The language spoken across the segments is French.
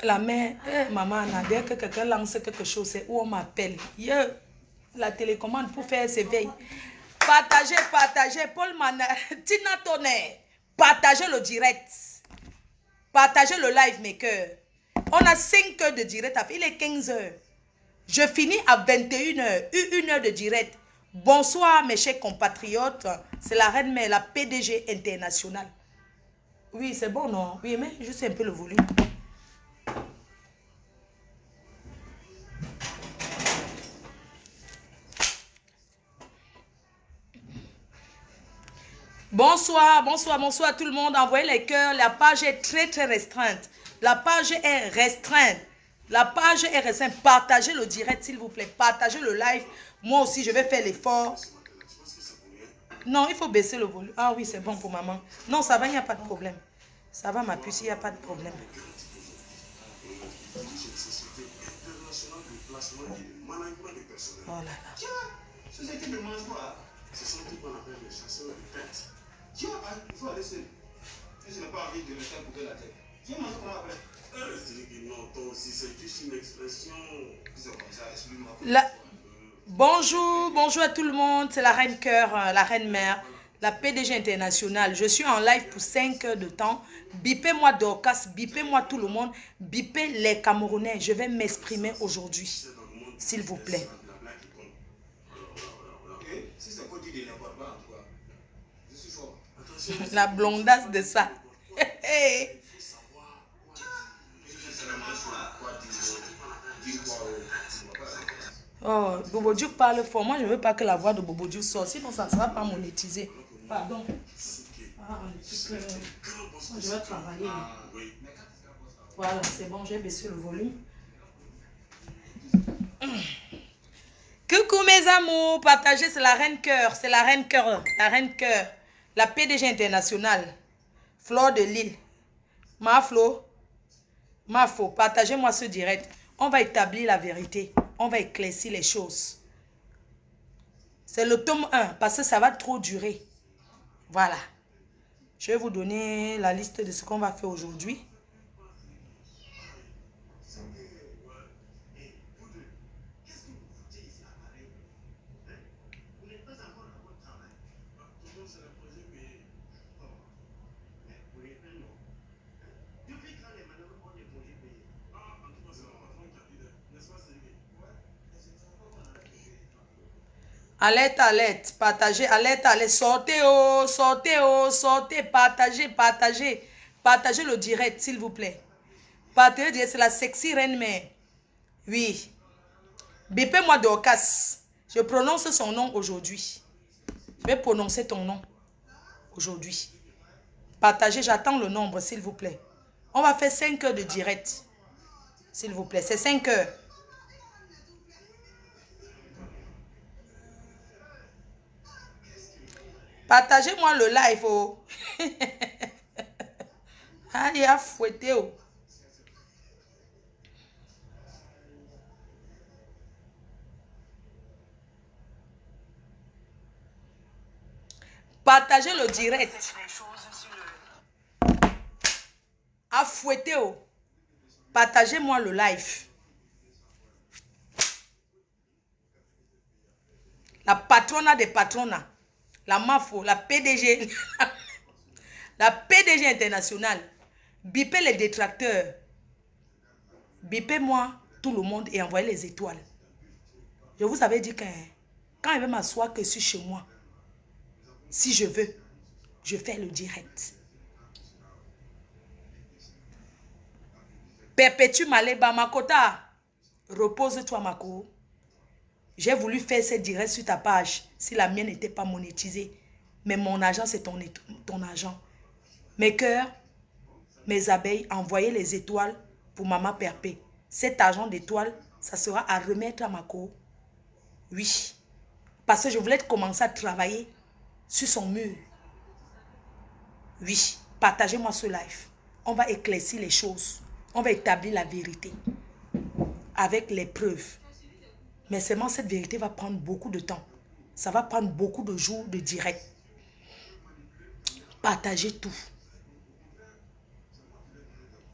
La mère, maman, dès que quelqu'un lance quelque chose, c'est où on m'appelle. La télécommande pour faire ses veilles. Partagez, partagez. Paul Mana, Tina Tonnerre. Partagez le direct. Partagez le live maker. On a 5 heures de direct. Il est 15 heures. Je finis à 21 heures. 1 heure de direct. Bonsoir mes chers compatriotes. C'est la reine mère, la PDG internationale. Oui, c'est bon, non? Oui, mais juste un peu le volume. Bonsoir, bonsoir, bonsoir tout le monde. Envoyez les cœurs. La page est très, très restreinte. La page est restreinte. La page est restreinte. Partagez le direct, s'il vous plaît. Partagez le live. Moi aussi, je vais faire l'effort. Non, il faut baisser le volume. Ah oui, c'est bon pour maman. Non, ça va, il n'y a pas de problème. Ça va, ma puce, il n'y a pas de problème. Oh là là. Ce sont tout qu'on appelle les chasseurs de tête. Il faut aller seul. Si je n'ai pas envie de me faire couper la tête. Tu veux manger comment après? Non, toi aussi, c'est juste une expression. C'est comme ça, explique-moi. Bonjour, bonjour à tout le monde. C'est la reine cœur, la reine mère, la PDG internationale. Je suis en live pour 5 heures de temps. Bipez-moi Dorcas, bipez-moi tout le monde. Bipez les Camerounais. Je vais m'exprimer aujourd'hui, s'il vous plaît. La blondasse de ça. Oh, Bobo Diouf parle fort. Moi, je ne veux pas que la voix de Bobo Diouf sorte. Sinon, ça ne sera pas monétisé. Pardon. Je vais travailler. Voilà, c'est bon. J'ai baissé le volume. Coucou mes amours. Partagez, c'est la reine cœur. C'est la reine cœur. La reine cœur. La PDG internationale. Flore de Lille. Ma Flo. Partagez-moi ce direct. On va établir la vérité. On va éclaircir les choses. C'est le tome 1 parce que ça va trop durer. Voilà. Je vais vous donner la liste de ce qu'on va faire aujourd'hui. Alerte, alerte, partagez, alerte, alerte, sortez, oh, sortez, oh, sortez, partagez, partagez, partagez le direct, s'il vous plaît. Partagez le direct, c'est la sexy reine mère. Oui. Bipez-moi Dorcas. Je prononce son nom aujourd'hui. Je vais prononcer ton nom aujourd'hui. Partagez, j'attends le nombre, s'il vous plaît. On va faire 5 heures de direct. S'il vous plaît, c'est 5 heures. Partagez-moi le live, oh. Ah, il a fouetté, oh. Partagez le direct. À fouetter, oh. Partagez-moi le live. La patronne des patronats. La MAFO, la PDG. La PDG internationale. Bipez les détracteurs. Bipez-moi tout le monde et envoyez les étoiles. Je vous avais dit que quand je vais m'asseoir que je suis chez moi, si je veux, je fais le direct. Perpétue Maleba Makota. Repose-toi, Mako. J'ai voulu faire ce direct sur ta page si la mienne n'était pas monétisée. Mais mon argent, c'est ton argent. Mes cœurs, mes abeilles, envoyez les étoiles pour Maman Perpé. Cet argent d'étoiles, ça sera à remettre à Mako. Oui. Parce que je voulais commencer à travailler sur son mur. Oui. Partagez-moi ce live. On va éclaircir les choses. On va établir la vérité. Avec les preuves. Mais seulement cette vérité va prendre beaucoup de temps. Ça va prendre beaucoup de jours de direct. Partagez tout.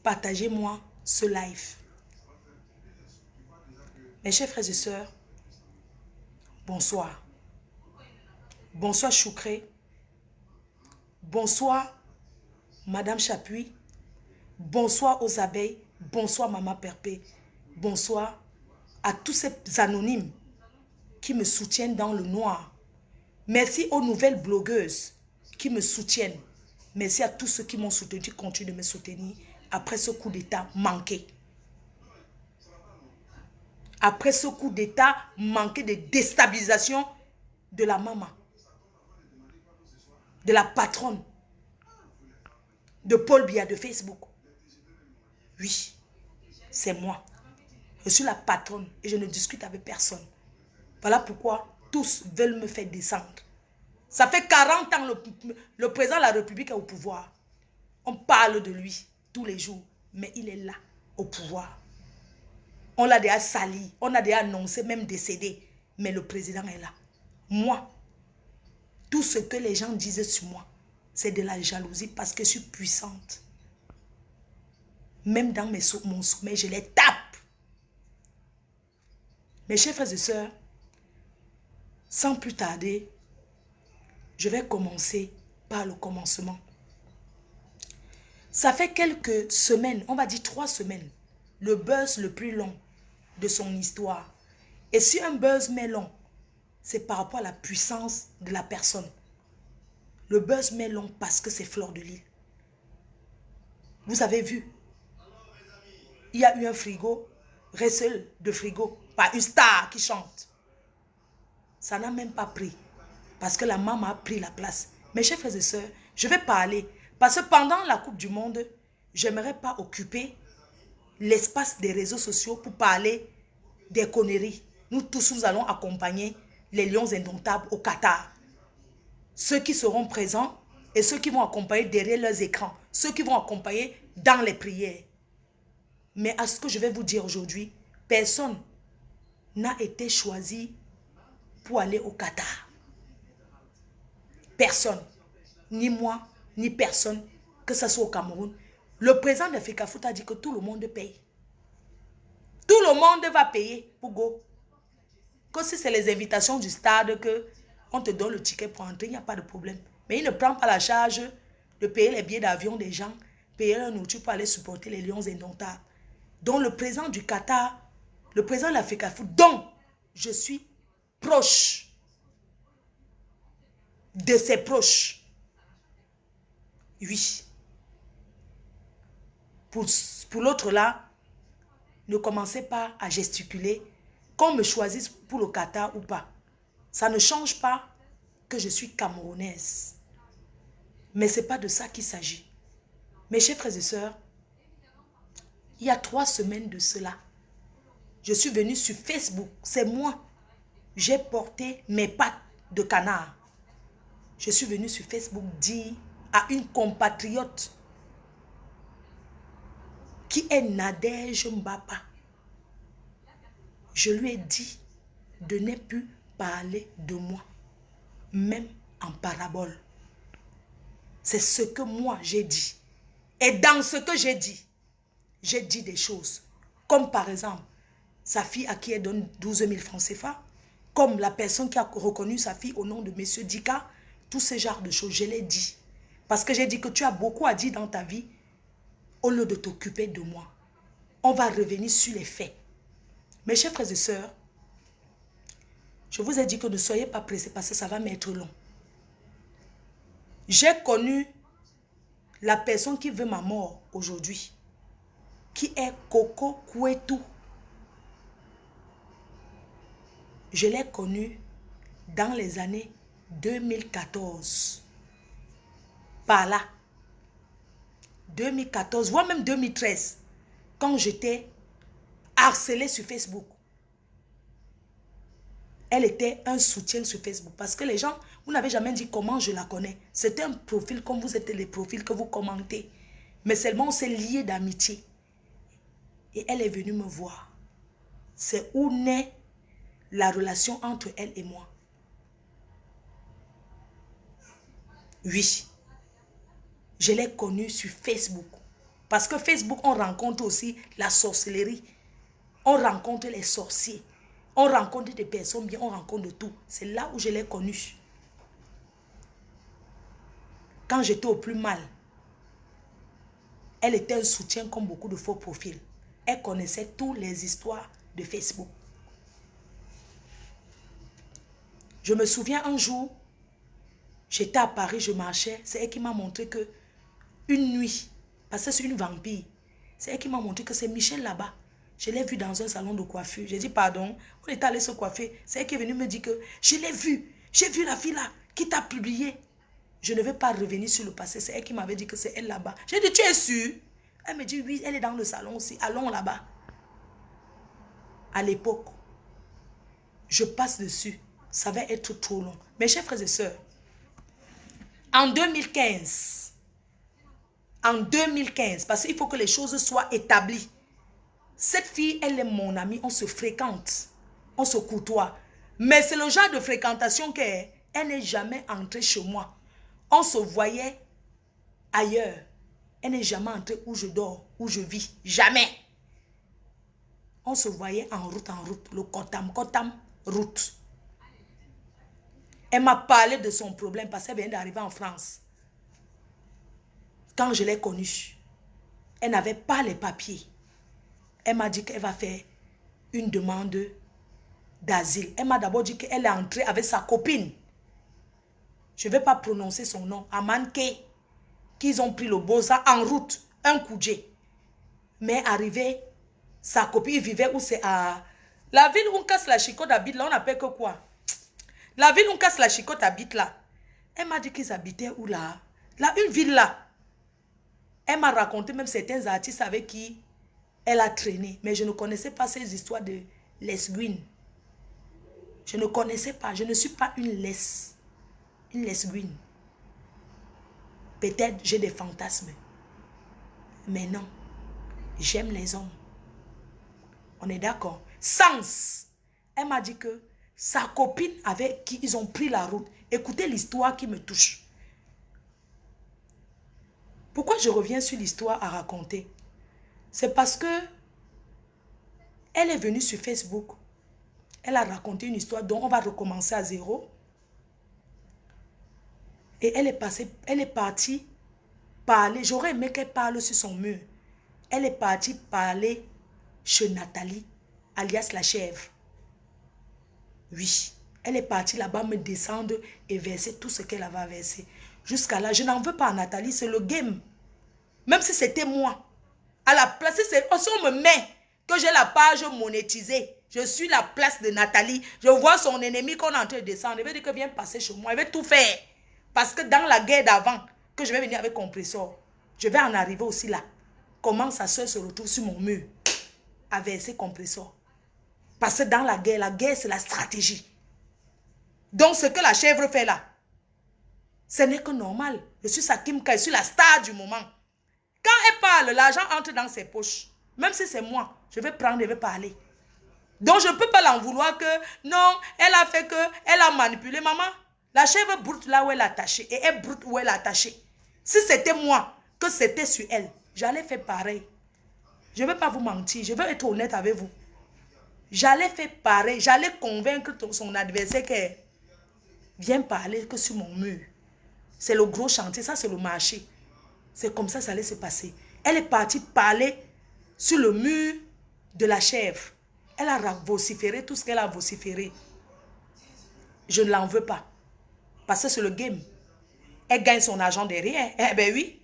partagez-moi ce live. Mes chers frères et sœurs, bonsoir. Bonsoir Choukré. Bonsoir Madame Chapuis. Bonsoir aux abeilles. Bonsoir Maman Perpé. Bonsoir à tous ces anonymes qui me soutiennent dans le noir. Merci aux nouvelles blogueuses qui me soutiennent. Merci à tous ceux qui m'ont soutenu, qui continuent de me soutenir après ce coup d'état manqué. Après ce coup d'état manqué de déstabilisation de la maman, de la patronne, de Paul Biya de Facebook. Oui, c'est moi. Je suis la patronne et je ne discute avec personne. Voilà pourquoi tous veulent me faire descendre. Ça fait 40 ans le président de la République est au pouvoir. On parle de lui tous les jours, mais il est là, au pouvoir. On l'a déjà sali, on a déjà annoncé, même décédé, mais le président est là. Moi, tout ce que les gens disaient sur moi, c'est de la jalousie parce que je suis puissante. Même dans mon sommeil, je les tape. Mes chers frères et sœurs, sans plus tarder, je vais commencer par le commencement. Ça fait quelques semaines, on va dire 3 semaines, le buzz le plus long de son histoire. Et si un buzz met long, c'est par rapport à la puissance de la personne. Le buzz met long parce que c'est Fleur de Lys. Vous avez vu, il y a eu un frigo, recel de frigo, par une star qui chante. Ça n'a même pas pris. Parce que la maman a pris la place. Mes chers frères et sœurs, je vais parler. Parce que pendant la Coupe du Monde, je n'aimerais pas occuper l'espace des réseaux sociaux pour parler des conneries. Nous tous, nous allons accompagner les Lions Indomptables au Qatar. Ceux qui seront présents et ceux qui vont accompagner derrière leurs écrans. Ceux qui vont accompagner dans les prières. Mais à ce que je vais vous dire aujourd'hui, personne n'a été choisi pour aller au Qatar. Personne. Ni moi, ni personne, que ce soit au Cameroun. Le président de FECAFOOT a dit que tout le monde paye. Tout le monde va payer pour go. Que si c'est les invitations du stade, que on te donne le ticket pour entrer, il n'y a pas de problème. Mais il ne prend pas la charge de payer les billets d'avion des gens, payer la nourriture pour aller supporter les Lions Indomptables. Donc le président du Qatar, le président de la FECAFOOT, dont je suis proche de ses proches. Oui. Pour l'autre là, ne commencez pas à gesticuler, qu'on me choisisse pour le Qatar ou pas. Ça ne change pas que je suis camerounaise. Mais ce n'est pas de ça qu'il s'agit. Mes chers frères et sœurs, il y a 3 semaines de cela, je suis venue sur Facebook. C'est moi. J'ai porté mes pattes de canard. Je suis venue sur Facebook dire à une compatriote qui est Nadège Mbapa. Je lui ai dit de ne plus parler de moi, même en parabole. C'est ce que moi j'ai dit. Et dans ce que j'ai dit des choses. Comme par exemple, sa fille à qui elle donne 12 000 francs CFA. Comme la personne qui a reconnu sa fille au nom de M. Dika. Tous ces genres de choses, je l'ai dit. Parce que j'ai dit que tu as beaucoup à dire dans ta vie. Au lieu de t'occuper de moi. On va revenir sur les faits. Mes chers frères et sœurs, je vous ai dit que ne soyez pas pressés parce que ça va m'être long. J'ai connu la personne qui veut ma mort aujourd'hui, qui est Coco Kouetou. Je l'ai connue dans les années 2014. Par là. 2014, voire même 2013, quand j'étais harcelée sur Facebook. Elle était un soutien sur Facebook. Parce que les gens, vous n'avez jamais dit comment je la connais. C'était un profil comme vous êtes les profils que vous commentez. Mais seulement on s'est lié d'amitié. Et elle est venue me voir. C'est où naît la relation entre elle et moi. Oui. Je l'ai connue sur Facebook. Parce que Facebook, on rencontre aussi la sorcellerie. On rencontre les sorciers. On rencontre des personnes bien, on rencontre de tout. C'est là où je l'ai connue. Quand j'étais au plus mal, elle était un soutien comme beaucoup de faux profils. Elle connaissait toutes les histoires de Facebook. Je me souviens un jour, j'étais à Paris, je marchais. C'est elle qui m'a montré que une nuit, parce que c'est une vampire, c'est elle qui m'a montré que c'est Michel là-bas. Je l'ai vu dans un salon de coiffure. J'ai dit pardon, on est allé se coiffer. C'est elle qui est venue me dire que je l'ai vu. J'ai vu la fille là qui t'a publié. Je ne vais pas revenir sur le passé. C'est elle qui m'avait dit que c'est elle là-bas. J'ai dit tu es sûre? Elle me dit oui, elle est dans le salon aussi. Allons là-bas. À l'époque, je passe dessus. Ça va être trop long. Mes chers frères et sœurs, en 2015, parce qu'il faut que les choses soient établies. Cette fille, elle est mon amie, on se fréquente, on se côtoie. Mais c'est le genre de fréquentation qu'elle n'est jamais entrée chez moi. On se voyait ailleurs. Elle n'est jamais entrée où je dors, où je vis. Jamais. On se voyait en route, le kotam, route. Elle m'a parlé de son problème parce qu'elle vient d'arriver en France. Quand je l'ai connue, elle n'avait pas les papiers. Elle m'a dit qu'elle va faire une demande d'asile. Elle m'a d'abord dit qu'elle est entrée avec sa copine. Je ne vais pas prononcer son nom. Amanke. Qu'ils ont pris le Bosa en route. Un Koudjé. Mais arrivé, sa copine vivait où c'est à... La ville où on casse la chicotte habite là, on appelle que quoi? La ville où on casse la chicotte habite là. Elle m'a dit qu'ils habitaient où là? Là, une ville là. Elle m'a raconté même certains artistes avec qui elle a traîné. Mais je ne connaissais pas ces histoires de lesbiennes. Je ne connaissais pas. Je ne suis pas une lesbienne. Peut-être j'ai des fantasmes. Mais non. J'aime les hommes. On est d'accord. Sens. Elle m'a dit que sa copine avec qui ils ont pris la route. Écoutez l'histoire qui me touche. Pourquoi je reviens sur l'histoire à raconter? C'est parce que elle est venue sur Facebook. Elle a raconté une histoire dont on va recommencer à zéro. Et elle est partie parler. J'aurais aimé qu'elle parle sur son mur. Elle est partie parler chez Nathalie, alias la chèvre. Oui. Elle est partie là-bas me descendre et verser tout ce qu'elle avait versé. Jusqu'à là, je n'en veux pas à Nathalie, c'est le game. Même si c'était moi. À la place, si on me met que j'ai la page monétisée, je suis la place de Nathalie, je vois son ennemi qu'on est en train de descendre, il va dire que viens passer chez moi, il va tout faire. Parce que dans la guerre d'avant, que je vais venir avec compresseur, je vais en arriver aussi là. Comment sa soeur se retrouve sur mon mur à verser compresseur. Parce que dans la guerre c'est la stratégie. Donc ce que la chèvre fait là, ce n'est que normal. Je suis sa Kim K, je suis la star du moment. Quand elle parle, l'argent entre dans ses poches. Même si c'est moi, je vais prendre et vais parler. Donc je ne peux pas l'en vouloir que non, elle a fait que, elle a manipulé maman. La chèvre broute là où elle est attachée et elle broute où elle est attachée. Si c'était moi, que c'était sur elle, j'allais faire pareil. Je ne vais pas vous mentir, je vais être honnête avec vous. J'allais faire pareil, j'allais convaincre son adversaire qu'elle vient parler que sur mon mur. C'est le gros chantier, ça c'est le marché. C'est comme ça allait se passer. Elle est partie parler sur le mur de la chèvre. Elle a vociféré tout ce qu'elle a vociféré. Je ne l'en veux pas. Parce que c'est le game. Elle gagne son argent derrière. Eh bien oui.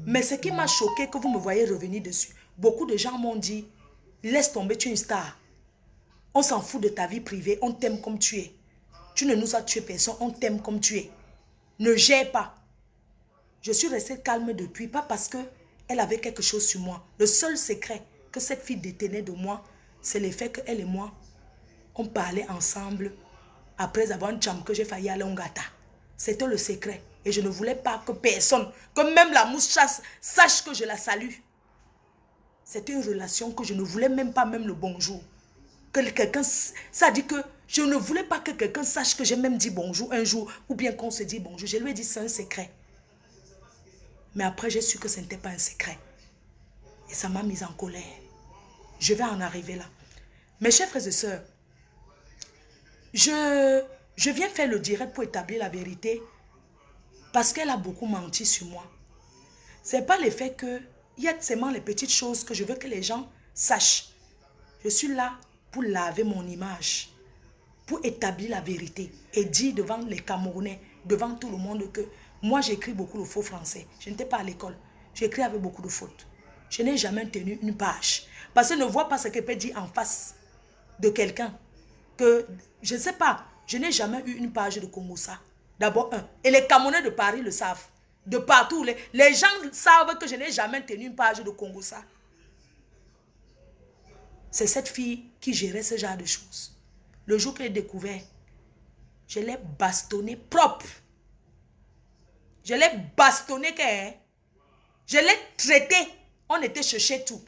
Mais ce qui m'a choqué, que vous me voyez revenir dessus. Beaucoup de gens m'ont dit, laisse tomber, tu es une star. On s'en fout de ta vie privée. On t'aime comme tu es. Tu ne nous as tué personne. On t'aime comme tu es. Ne gère pas. Je suis restée calme depuis. Pas parce qu'elle avait quelque chose sur moi. Le seul secret que cette fille détenait de moi, c'est le fait qu'elle et moi, on parlait ensemble après avoir un cham que j'ai failli aller en gata. C'était le secret. Et je ne voulais pas que personne, que même la mouche sache que je la salue. C'était une relation que je ne voulais même pas, même le bonjour. Que quelqu'un, ça dit que je ne voulais pas que quelqu'un sache que j'ai même dit bonjour un jour, ou bien qu'on se dit bonjour. Je lui ai dit c'est un secret. Mais après j'ai su que ce n'était pas un secret. Et ça m'a mise en colère. Je vais en arriver là. Mes chers frères et sœurs, je viens faire le direct pour établir la vérité parce qu'elle a beaucoup menti sur moi. Ce n'est pas le fait qu'il y a seulement les petites choses que je veux que les gens sachent. Je suis là pour laver mon image, pour établir la vérité et dire devant les Camerounais, devant tout le monde que moi j'écris beaucoup de faux français. Je n'étais pas à l'école. J'écris avec beaucoup de fautes. Je n'ai jamais tenu une page. Parce que ne vois pas ce que peut dire en face de quelqu'un. Que je ne sais pas. Je n'ai jamais eu une page de Congossa. D'abord, un. Et les Camerounais de Paris le savent. De partout. Les gens savent que je n'ai jamais tenu une page de Congossa. C'est cette fille qui gérait ce genre de choses. Le jour que j'ai découvert, je l'ai bastonné propre. Je l'ai bastonné. Je l'ai traité. On était chercher tout.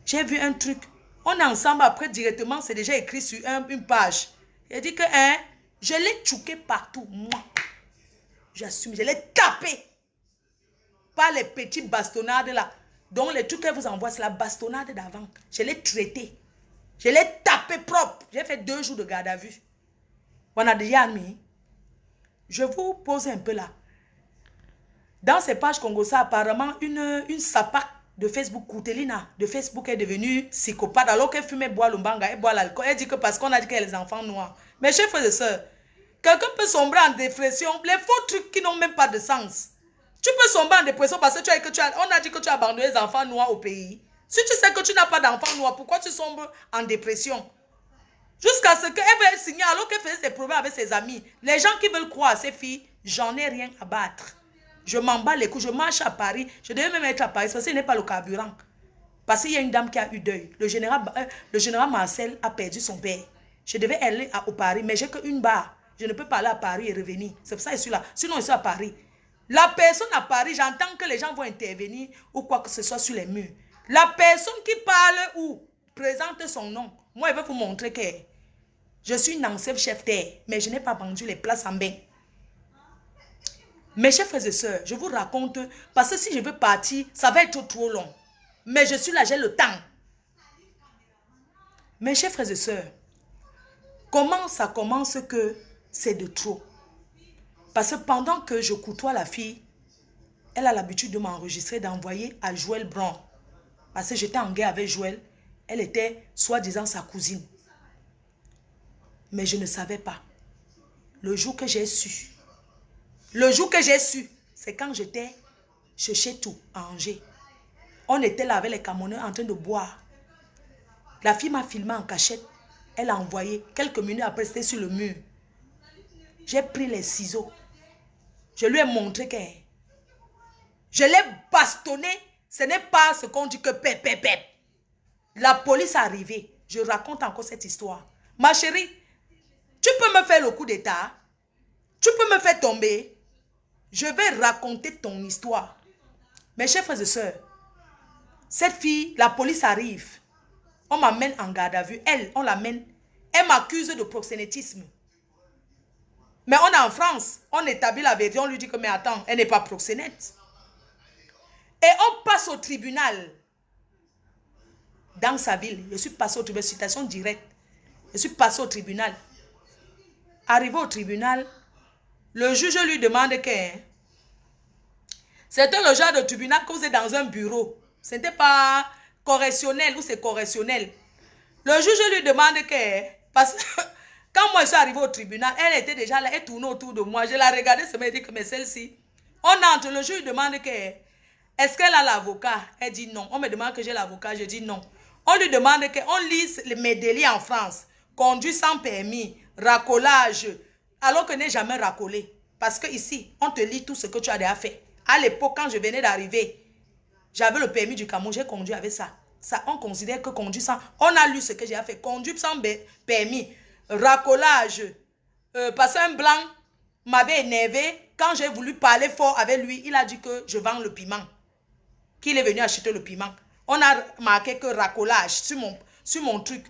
J'ai vu un truc. On est ensemble après directement. C'est déjà écrit sur une page. Il dit que je l'ai tchouqué partout. Moi. J'assume. Je l'ai tapé. Pas les petits bastonnades là. Donc les trucs qu'elle vous envoie, c'est la bastonnade d'avant. Je l'ai traité. Je l'ai tapé propre. J'ai fait 2 jours de garde à vue. On a déjà admis. Je vous pose un peu là. Dans ces pages Congossa, apparemment, une sapac de Facebook, Koutelina, de Facebook est devenue psychopathe alors qu'elle fumait, boit le mbanga, elle boit l'alcool. Elle dit que parce qu'on a dit qu'elle a les enfants noirs. Mes chers frères et sœurs, quelqu'un peut sombrer en dépression, les faux trucs qui n'ont même pas de sens. Tu peux sombrer en dépression parce que on a dit que tu as abandonné les enfants noirs au pays. Si tu sais que tu n'as pas d'enfants noirs, pourquoi tu sombres en dépression? Jusqu'à ce qu'elle veuille signer alors qu'elle faisait ses problèmes avec ses amis. Les gens qui veulent croire à ces filles, j'en ai rien à battre. Je m'en bats les couilles, je marche à Paris. Je devais même être à Paris parce qu'il n'est pas le carburant. Parce qu'il y a une dame qui a eu deuil. Le général Marcel a perdu son père. Je devais aller au Paris, mais j'ai qu'une barre. Je ne peux pas aller à Paris et revenir. C'est pour ça que je suis là. Sinon, je suis à Paris. La personne à Paris, j'entends que les gens vont intervenir ou quoi que ce soit sur les murs. La personne qui parle ou présente son nom, moi, je vais vous montrer que je suis une ancienne chef terre, mais je n'ai pas vendu les places en bain. Mes chers frères et sœurs, je vous raconte, parce que si je veux partir, ça va être trop long. Mais je suis là, j'ai le temps. Mes chers frères et sœurs, comment ça commence que c'est de trop? Parce que pendant que je côtoie la fille, elle a l'habitude de m'enregistrer, d'envoyer à Joël Brown. Parce que j'étais en guerre avec Joël. Elle était soi-disant sa cousine. Mais je ne savais pas. Le jour que j'ai su, c'est quand j'étais chez tout, à Angers. On était là avec les Camerounais en train de boire. La fille m'a filmé en cachette. Elle a envoyé. Quelques minutes après, c'était sur le mur. J'ai pris les ciseaux. Je lui ai montré que je l'ai bastonné. Ce n'est pas ce qu'on dit que pep, pep, pep. La police est arrivée. Je raconte encore cette histoire. Ma chérie, tu peux me faire le coup d'état? Tu peux me faire tomber? Je vais raconter ton histoire. Mes chers frères et sœurs, cette fille, la police arrive. On m'amène en garde à vue. Elle, on l'amène. Elle m'accuse de proxénétisme. Mais on est en France. On établit la vérité. On lui dit que, mais attends, elle n'est pas proxénète. Et on passe au tribunal. Dans sa ville. Je suis passé au tribunal. Citation directe. Je suis passé au tribunal. Arrivé au tribunal, le juge lui demande que c'était le genre de tribunal que vous êtes dans un bureau. Ce n'était pas correctionnel ou c'est correctionnel. Le juge lui demande que, parce que quand moi je suis arrivé au tribunal, elle était déjà là, elle tournait autour de moi. Je la regardais, ça m'a dit que mais celle-ci. On entre, le juge demande que est-ce qu'elle a l'avocat? Elle dit non. On me demande que j'ai l'avocat, je dis non. On lui demande qu'on lise mes délits en France. Conduire sans permis, racolage, alors que je n'ai jamais racolé. Parce que ici, on te lit tout ce que tu as déjà fait. À l'époque, quand je venais d'arriver, j'avais le permis du Cameroun, j'ai conduit avec ça. Ça, on considère que conduire sans... On a lu ce que j'ai fait. Conduire sans permis, racolage. Parce qu'un blanc m'avait énervé. Quand j'ai voulu parler fort avec lui, il a dit que je vends le piment. Qu'il est venu acheter le piment. On a marqué que racolage sur mon truc.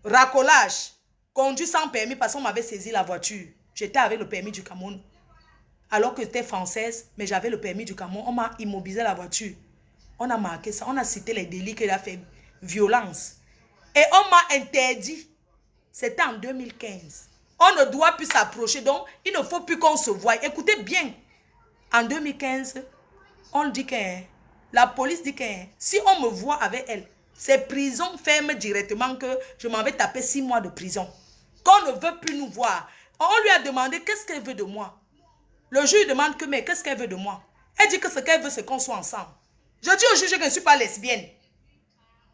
Racolage. Conduire sans permis parce qu'on m'avait saisi la voiture. J'étais avec le permis du Cameroun. alors que j'étais française, mais j'avais le permis du Cameroun. On m'a immobilisé la voiture. On a marqué ça. On a cité les délits qu'il a fait. Violence. Et on m'a interdit. C'était en 2015. On ne doit plus s'approcher. Donc, il ne faut plus qu'on se voie. Écoutez bien. En 2015, on dit que la police dit que si on me voit avec elle, c'est prison ferme directement, que je m'en vais taper 6 mois de prison. Qu'on ne veut plus nous voir. On lui a demandé qu'est-ce qu'elle veut de moi. Le juge demande que, mais qu'est-ce qu'elle veut de moi? Elle dit que ce qu'elle veut, c'est qu'on soit ensemble. Je dis au juge que je ne suis pas lesbienne.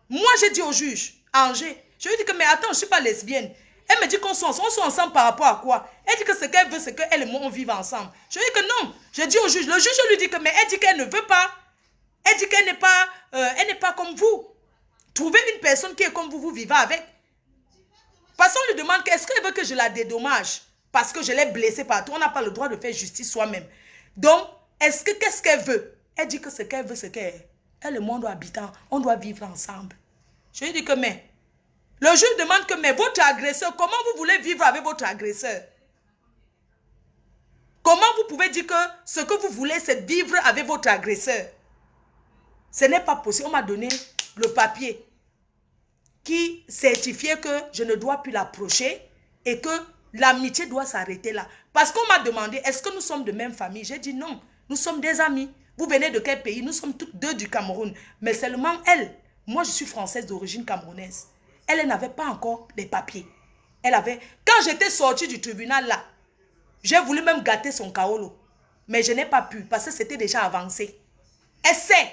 Moi, j'ai dit au juge, Angers, je lui dis que, mais attends, je ne suis pas lesbienne. Elle me dit qu'on soit ensemble par rapport à quoi? Elle dit que ce qu'elle veut, c'est qu'elle et moi, on vive ensemble. Je lui dis que non. Je dis au juge, le juge lui dit que, mais elle dit qu'elle ne veut pas. Elle dit qu'elle n'est pas comme vous. Trouvez une personne qui est comme vous, vous vivez avec. Parce qu'on lui demande, est-ce qu'elle veut que je la dédommage? Parce que je l'ai blessée partout. On n'a pas le droit de faire justice soi-même. Donc, qu'est-ce qu'elle veut? Elle dit que ce qu'elle veut, c'est qu'elle et moi, on doit habiter, on doit vivre ensemble. Je lui dis que, mais, le juge demande que, mais votre agresseur, comment vous voulez vivre avec votre agresseur? Comment vous pouvez dire que ce que vous voulez, c'est vivre avec votre agresseur? Ce n'est pas possible. On m'a donné le papier qui certifiait que je ne dois plus l'approcher et que l'amitié doit s'arrêter là. Parce qu'on m'a demandé, est-ce que nous sommes de même famille? J'ai dit non, nous sommes des amis. Vous venez de quel pays? Nous sommes toutes deux du Cameroun. Mais seulement elle, moi je suis française d'origine camerounaise. Elle n'avait pas encore les papiers. Elle avait, quand j'étais sortie du tribunal là, j'ai voulu même gâter son kaolo. Mais je n'ai pas pu parce que c'était déjà avancé. Elle sait.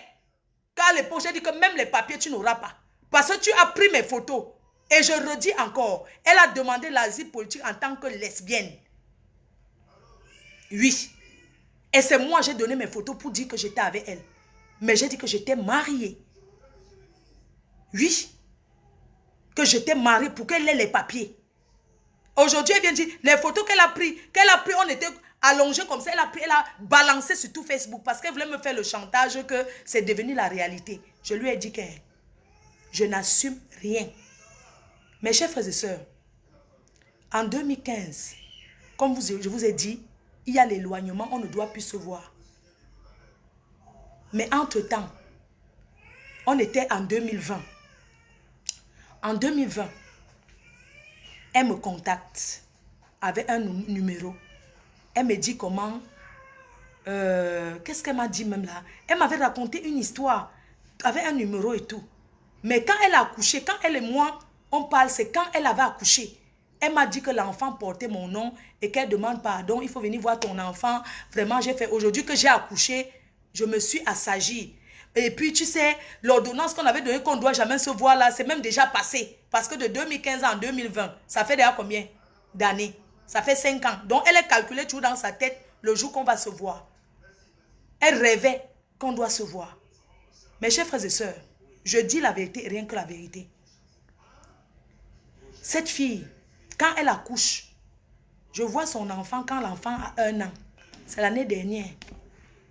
Qu'à l'époque, j'ai dit que même les papiers, tu n'auras pas. Parce que tu as pris mes photos. Et je redis encore, elle a demandé l'asile politique en tant que lesbienne. Oui. Et c'est moi, j'ai donné mes photos pour dire que j'étais avec elle. Mais j'ai dit que j'étais mariée. Oui. Que j'étais mariée pour qu'elle ait les papiers. Aujourd'hui, elle vient dire, les photos qu'elle a prises, on était allongés comme ça, elle a balancé sur tout Facebook parce qu'elle voulait me faire le chantage que c'est devenu la réalité. Je lui ai dit que je n'assume rien. Mes chers frères et sœurs, en 2015, comme je vous ai dit, il y a l'éloignement, on ne doit plus se voir. Mais entre-temps, on était en 2020. En 2020, elle me contacte avec un numéro. Elle me dit comment... qu'est-ce qu'elle m'a dit même là? Elle m'avait raconté une histoire avec un numéro et tout. Mais quand elle a accouché, quand elle et moi, on parle, c'est quand elle avait accouché. Elle m'a dit que l'enfant portait mon nom et qu'elle demande pardon. Il faut venir voir ton enfant. Vraiment, j'ai fait... Aujourd'hui que j'ai accouché, je me suis assagie. Et puis, tu sais, l'ordonnance qu'on avait donnée qu'on ne doit jamais se voir là, c'est même déjà passé. Parce que de 2015 en 2020, ça fait déjà combien d'années? Ça fait 5 ans. Donc, elle est calculée toujours dans sa tête le jour qu'on va se voir. Elle rêvait qu'on doit se voir. Mes chers frères et sœurs, je dis la vérité, rien que la vérité. Cette fille, quand elle accouche, je vois son enfant quand l'enfant a 1 an. C'est l'année dernière.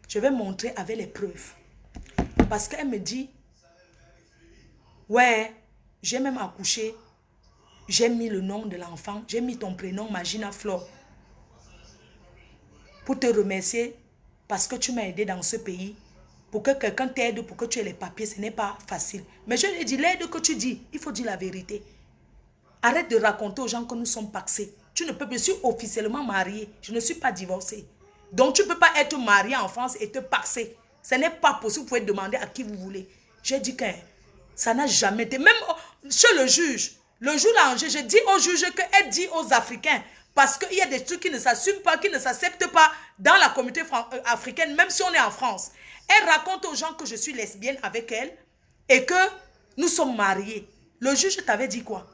Je vais montrer avec les preuves. Parce qu'elle me dit, ouais, j'ai même accouché. J'ai mis le nom de l'enfant. J'ai mis ton prénom, Magina Flore. Pour te remercier parce que tu m'as aidé dans ce pays. Pour que quelqu'un t'aide, pour que tu aies les papiers, ce n'est pas facile. Mais je lui ai dit, l'aide que tu dis, il faut dire la vérité. Arrête de raconter aux gens que nous sommes paxés. Tu ne peux pas, je suis officiellement mariée. Je ne suis pas divorcée. Donc tu ne peux pas être mariée en France et te paxer. Ce n'est pas possible, vous pouvez demander à qui vous voulez. J'ai dit que ça n'a jamais été. Même chez le juge, le jour là, je dis au juge qu'elle dit aux Africains, parce qu'il y a des trucs qui ne s'assument pas, qui ne s'acceptent pas dans la communauté africaine, même si on est en France. Elle raconte aux gens que je suis lesbienne avec elle et que nous sommes mariés. Le juge t'avait dit quoi?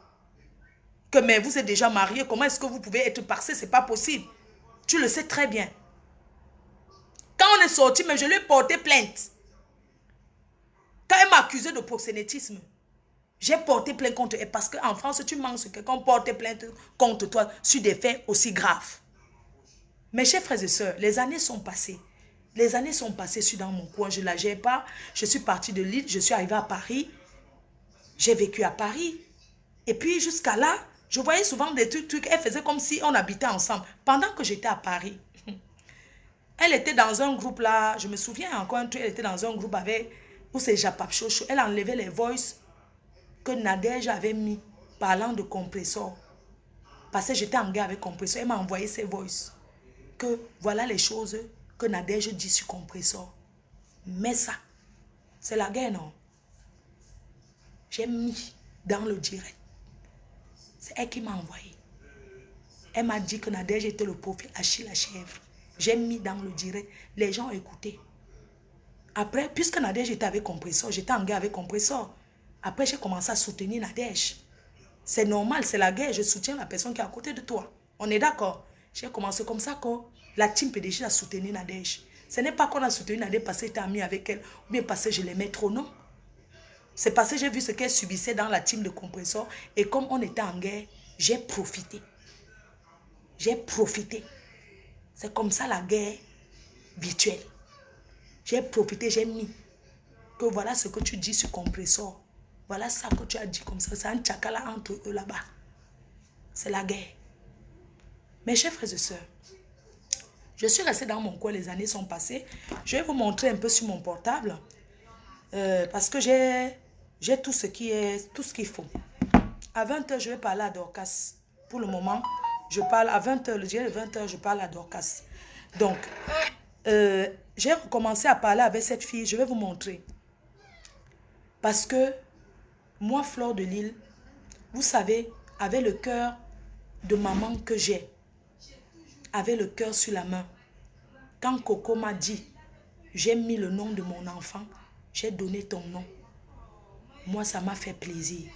Que mais vous êtes déjà mariés, comment est-ce que vous pouvez être paxé? C'est pas possible. Tu le sais très bien. Quand on est sorti, mais je lui ai porté plainte. Quand elle m'a accusé de proxénétisme, j'ai porté plainte contre elle parce qu'en France, tu manques ce que quelqu'un porte plainte contre toi sur des faits aussi graves. Mes chers frères et sœurs, les années sont passées. Les années sont passées, je suis dans mon coin, je ne la gère pas. Je suis partie de Lille, je suis arrivée à Paris. J'ai vécu à Paris. Et puis jusqu'à là, je voyais souvent des trucs. Elle faisait comme si on habitait ensemble pendant que j'étais à Paris. Elle était dans un groupe là, je me souviens encore un truc, elle était dans un groupe avec, où c'est Japap Chocho. Elle a enlevé les voices que Nadège avait mis parlant de compresseur. Parce que j'étais en guerre avec compresseur, elle m'a envoyé ses voices. Que voilà les choses que Nadège dit sur compresseur. Mais ça, c'est la guerre, non? J'ai mis dans le direct. C'est elle qui m'a envoyé. Elle m'a dit que Nadège était le prophète Achille la chèvre. J'ai mis dans le direct. Les gens ont écouté. Après, puisque Nadège était avec compresseur, j'étais en guerre avec compresseur. Après, j'ai commencé à soutenir Nadège. C'est normal, c'est la guerre. Je soutiens la personne qui est à côté de toi. On est d'accord? J'ai commencé comme ça que la team PDG a soutenu Nadège. Ce n'est pas qu'on a soutenu Nadège parce que j'étais ami avec elle ou bien parce que je l'aimais trop, non. C'est parce que j'ai vu ce qu'elle subissait dans la team de compresseur et comme on était en guerre, j'ai profité. J'ai profité. C'est comme ça la guerre virtuelle. J'ai profité, j'ai mis que voilà ce que tu dis sur compresseur. Voilà ça que tu as dit comme ça. C'est un tchakala entre eux là-bas. C'est la guerre. Mes chers frères et sœurs, je suis restée dans mon coin, les années sont passées. Je vais vous montrer un peu sur mon portable. Parce que j'ai tout ce qu'il faut. À 20h, je vais parler à Dorcas. Pour le moment, je parle à 20h, le dimanche 20h, je parle à Dorcas. Donc, j'ai recommencé à parler avec cette fille. Je vais vous montrer. Parce que moi, Fleur de Lille, vous savez, avec le cœur de maman que j'ai, avec le cœur sur la main, quand Coco m'a dit, j'ai mis le nom de mon enfant, j'ai donné ton nom. Moi, ça m'a fait plaisir.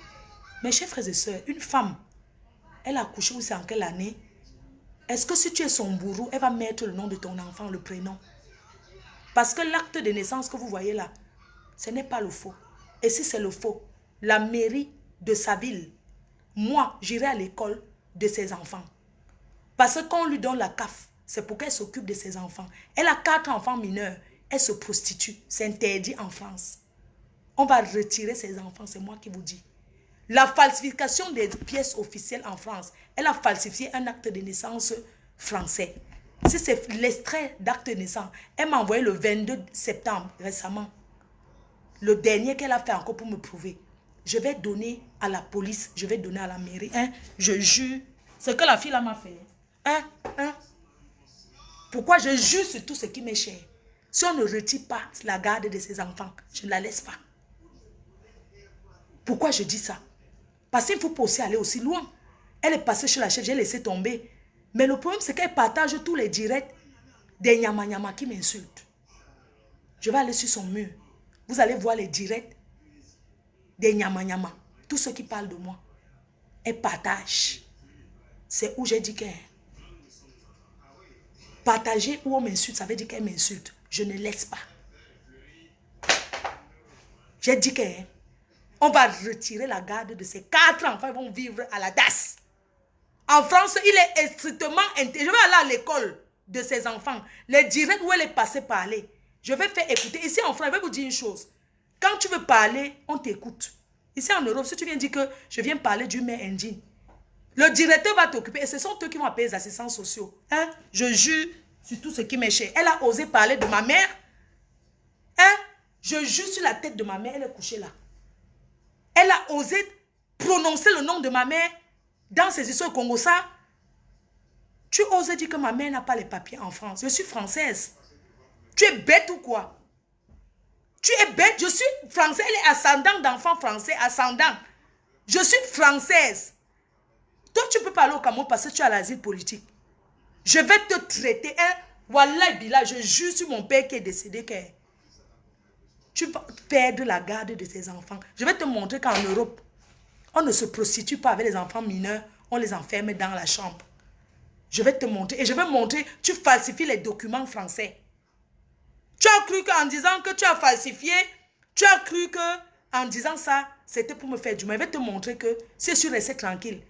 Mes chers frères et sœurs, une femme, elle a accouché, vous savez en quelle année? Est-ce que si tu es son bourreau, elle va mettre le nom de ton enfant, le prénom? Parce que l'acte de naissance que vous voyez là, ce n'est pas le faux. Et si c'est le faux, la mairie de sa ville, moi, j'irai à l'école de ses enfants. Parce que quand on lui donne la CAF, c'est pour qu'elle s'occupe de ses enfants. Elle a 4 enfants mineurs. Elle se prostitue. C'est interdit en France. On va retirer ses enfants, c'est moi qui vous dis. La falsification des pièces officielles en France, elle a falsifié un acte de naissance français. Si c'est l'extrait d'acte de naissance, elle m'a envoyé le 22 septembre récemment. Le dernier qu'elle a fait encore pour me prouver. Je vais donner à la police, je vais donner à la mairie. Hein? Je jure. Ce que la fille là m'a fait. Hein? Pourquoi je jure sur tout ce qui m'est cher? Si on ne retire pas la garde de ses enfants, je ne la laisse pas. Pourquoi je dis ça? Parce qu'il ne faut pas aussi aller aussi loin. Elle est passée chez la chef, j'ai laissé tomber. Mais le problème, c'est qu'elle partage tous les directs des nyama qui m'insultent. Je vais aller sur son mur. Vous allez voir les directs des nyama. Tous ceux qui parlent de moi. Elle partage. C'est où j'ai dit qu'elle... Partager où on m'insulte, ça veut dire qu'elle m'insulte. Je ne laisse pas. J'ai dit qu'elle... On va retirer la garde de ces 4 enfants. Ils vont vivre à la DAS. En France, il est strictement interdit. Je vais aller à l'école de ces enfants. Les directs où elle est passée parler. Je vais faire écouter. Ici en France, je vais vous dire une chose. Quand tu veux parler, on t'écoute. Ici en Europe, si tu viens dire que je viens parler du maire indien, le directeur va t'occuper. Et ce sont eux qui vont appeler les assistants sociaux. Hein? Je jure sur tout ce qui m'est cher. Elle a osé parler de ma mère. Hein? Je jure sur la tête de ma mère. Elle est couchée là. Elle a osé prononcer le nom de ma mère dans ces histoires Congo. Ça, tu oses dire que ma mère n'a pas les papiers en France. Je suis française. Tu es bête ou quoi? Tu es bête. Je suis française. Elle est ascendante d'enfants français. Ascendant. Je suis française. Toi, tu peux parler au Cameroun parce que tu as l'asile politique. Je vais te traiter. Hein? Wallah Bila, je jure sur mon père qui est décédé que tu vas perdre la garde de tes enfants. Je vais te montrer qu'en Europe, on ne se prostitue pas avec les enfants mineurs. On les enferme dans la chambre. Je vais te montrer. Et je vais montrer, tu falsifies les documents français. Tu as cru qu'en disant que tu as falsifié, tu as cru qu'en disant ça, c'était pour me faire du mal. Je vais te montrer que si je suis restée tranquille,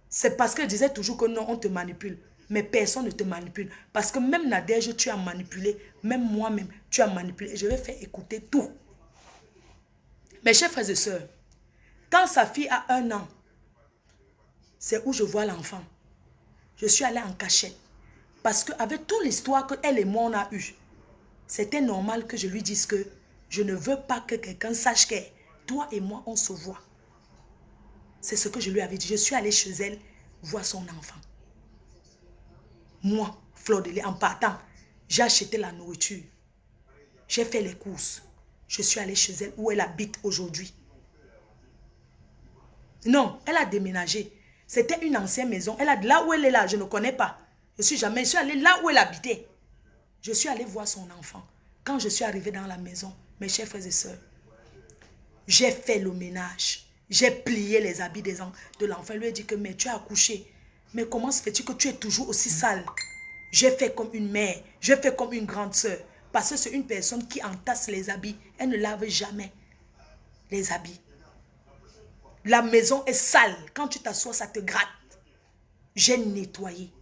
c'est parce que je disais toujours que non, on te manipule. Mais personne ne te manipule. Parce que même Nadège, tu as manipulé. Même moi-même, tu as manipulé. Et je vais faire écouter tout. Mes chers frères et sœurs, quand sa fille a 1 an, c'est où je vois l'enfant. Je suis allée en cachette. Parce qu'avec toute l'histoire qu'elle et moi on a eue, c'était normal que je lui dise que je ne veux pas que quelqu'un sache que toi et moi on se voit. C'est ce que je lui avais dit. Je suis allée chez elle voir son enfant. Moi, Fleur de Lys, en partant, j'ai acheté la nourriture. J'ai fait les courses. Je suis allée chez elle où elle habite aujourd'hui. Non, elle a déménagé. C'était une ancienne maison. Elle a là où elle est là, je ne connais pas. Je suis allée là où elle habitait. Je suis allée voir son enfant. Quand je suis arrivée dans la maison, mes chers frères et sœurs, j'ai fait le ménage. J'ai plié les habits de l'enfant. Je lui ai dit que mais tu as accouché. Mais comment se fait-il que tu es toujours aussi sale? J'ai fait comme une mère. J'ai fait comme une grande sœur. Parce que c'est une personne qui entasse les habits. Elle ne lave jamais les habits. La maison est sale. Quand tu t'assois, ça te gratte. J'ai nettoyé.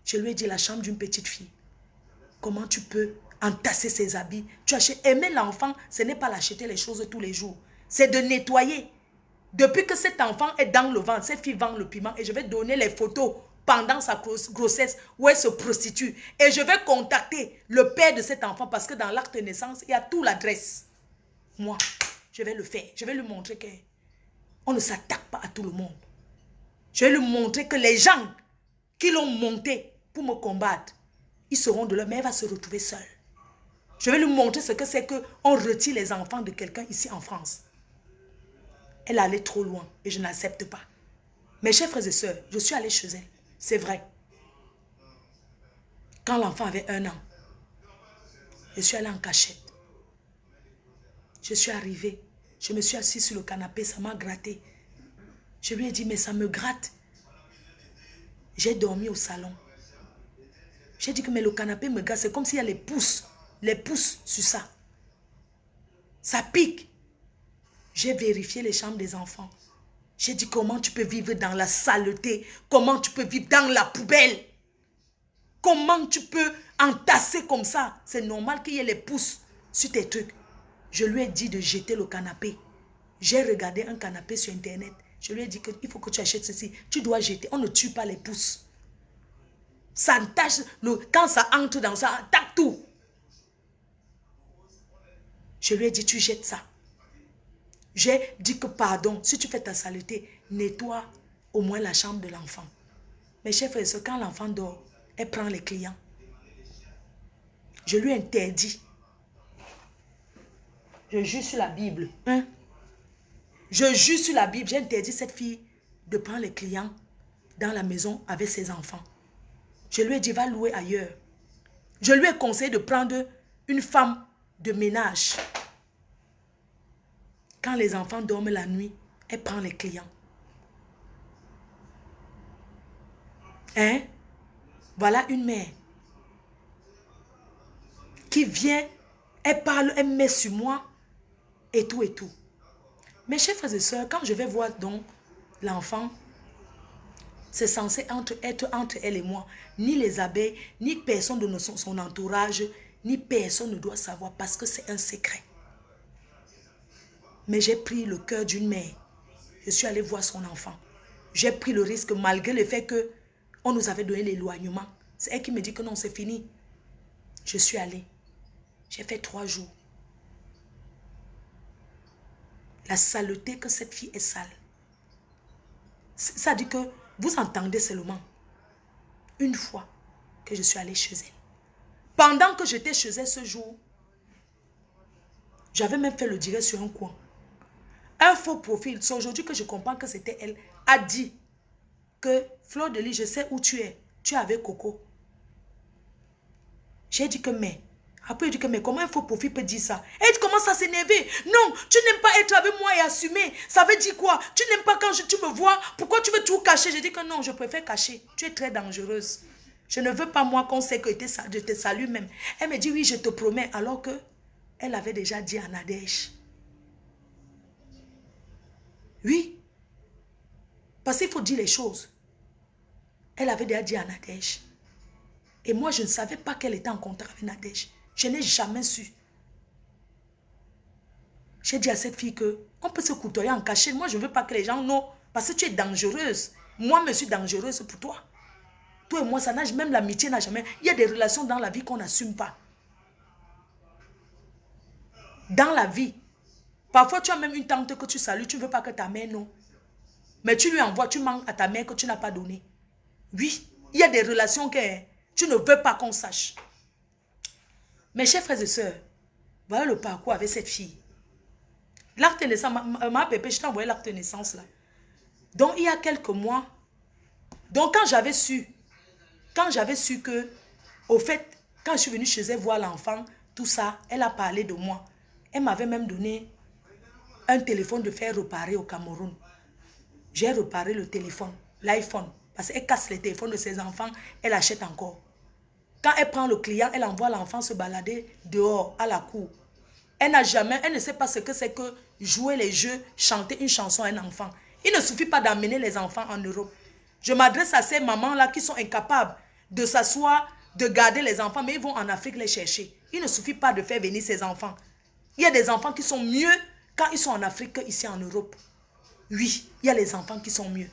Je lui ai dit la chambre d'une petite fille. Comment tu peux entasser ses habits? Tu achètes. Aimer l'enfant, ce n'est pas l'acheter les choses tous les jours. C'est de nettoyer. Depuis que cet enfant est dans le ventre, cette fille vend le piment et je vais donner les photos pendant sa grossesse où elle se prostitue. Et je vais contacter le père de cet enfant parce que dans l'acte de naissance, il y a toute l'adresse. Moi, je vais le faire. Je vais lui montrer qu'on ne s'attaque pas à tout le monde. Je vais lui montrer que les gens qui l'ont monté pour me combattre, ils seront de leur, mais elle va se retrouver seule. Je vais lui montrer ce que c'est qu'on retire les enfants de quelqu'un ici en France. Elle allait trop loin et je n'accepte pas. Mes chers frères et sœurs, je suis allée chez elle. C'est vrai. Quand l'enfant avait 1 an, je suis allée en cachette. Je suis arrivée. Je me suis assise sur le canapé, ça m'a gratté. Je lui ai dit, mais ça me gratte. J'ai dormi au salon. J'ai dit que mais le canapé me gratte. C'est comme s'il y a les pouces sur ça. Ça pique. J'ai vérifié les chambres des enfants. J'ai dit comment tu peux vivre dans la saleté? Comment tu peux vivre dans la poubelle? Comment tu peux entasser comme ça? C'est normal qu'il y ait les pouces sur tes trucs. Je lui ai dit de jeter le canapé. J'ai regardé un canapé sur internet. Je lui ai dit qu'il faut que tu achètes ceci. Tu dois jeter. On ne tue pas les pouces. Ça entache. Quand ça entre dans ça, tape tout. Je lui ai dit tu jettes ça. J'ai dit que pardon, si tu fais ta saleté, nettoie au moins la chambre de l'enfant. Mes chers frères et sœurs, quand l'enfant dort, elle prend les clients. Je lui interdis. Je jure sur la Bible. Hein? Je jure sur la Bible, j'ai interdit cette fille de prendre les clients dans la maison avec ses enfants. Je lui ai dit, va louer ailleurs. Je lui ai conseillé de prendre une femme de ménage. Quand les enfants dorment la nuit, elle prend les clients. Hein? Voilà une mère qui vient, elle parle, elle met sur moi et tout et tout. Mes chers frères et sœurs, quand je vais voir donc l'enfant, c'est censé être entre elle et moi. Ni les abeilles, ni personne de son entourage, ni personne ne doit savoir parce que c'est un secret. Mais j'ai pris le cœur d'une mère. Je suis allée voir son enfant. J'ai pris le risque malgré le fait qu'on nous avait donné l'éloignement. C'est elle qui me dit que non, c'est fini. Je suis allée. J'ai fait 3 jours. La saleté que cette fille est sale. Ça dit que vous entendez seulement une fois que je suis allée chez elle. Pendant que j'étais chez elle ce jour, j'avais même fait le direct sur un coin. Un faux profil, c'est aujourd'hui que je comprends que c'était elle, a dit que Fleur de Lys, je sais où tu es. Tu es avec Coco. J'ai dit que mais. Après, il dit que mais comment un faux profil peut dire ça? Et il commence à s'énerver. Non, tu n'aimes pas être avec moi et assumer. Ça veut dire quoi? Tu n'aimes pas quand tu me vois. Pourquoi tu veux tout cacher? J'ai dit que non, je préfère cacher. Tu es très dangereuse. Je ne veux pas moi qu'on sait que je te salue même. Elle me dit oui, je te promets. Alors que elle avait déjà dit à Nadège. Oui. Parce qu'il faut dire les choses. Elle avait déjà dit à Nadège. Et moi, je ne savais pas qu'elle était en contact avec Nadège. Je n'ai jamais su. J'ai dit à cette fille que on peut se côtoyer en cachette. Moi, je ne veux pas que les gens... Non, parce que tu es dangereuse. Moi, je suis dangereuse pour toi. Toi et moi, ça n'a même l'amitié n'a jamais. Il y a des relations dans la vie qu'on n'assume pas. Dans la vie. Parfois, tu as même une tante que tu salues, tu ne veux pas que ta mère non. Mais tu lui envoies, tu manques à ta mère que tu n'as pas donné. Oui, il y a des relations que tu ne veux pas qu'on sache. Mes chers frères et sœurs, voilà le parcours avec cette fille. L'acte de naissance, ma pépé, je t'ai envoyé l'acte de naissance là. Donc, il y a quelques mois, donc quand j'avais su que, au fait, quand je suis venue chez elle voir l'enfant, tout ça, elle a parlé de moi. Elle m'avait même donné un téléphone de faire réparer au Cameroun. J'ai réparé le téléphone, l'iPhone. Parce qu'elle casse les téléphones de ses enfants, elle achète encore. Quand elle prend le client, elle envoie l'enfant se balader dehors, à la cour. Elle ne sait pas ce que c'est que jouer les jeux, chanter une chanson à un enfant. Il ne suffit pas d'amener les enfants en Europe. Je m'adresse à ces mamans-là qui sont incapables de s'asseoir, de garder les enfants, mais ils vont en Afrique les chercher. Il ne suffit pas de faire venir ces enfants. Il y a des enfants qui sont mieux quand ils sont en Afrique qu'ici en Europe. Oui, il y a les enfants qui sont mieux.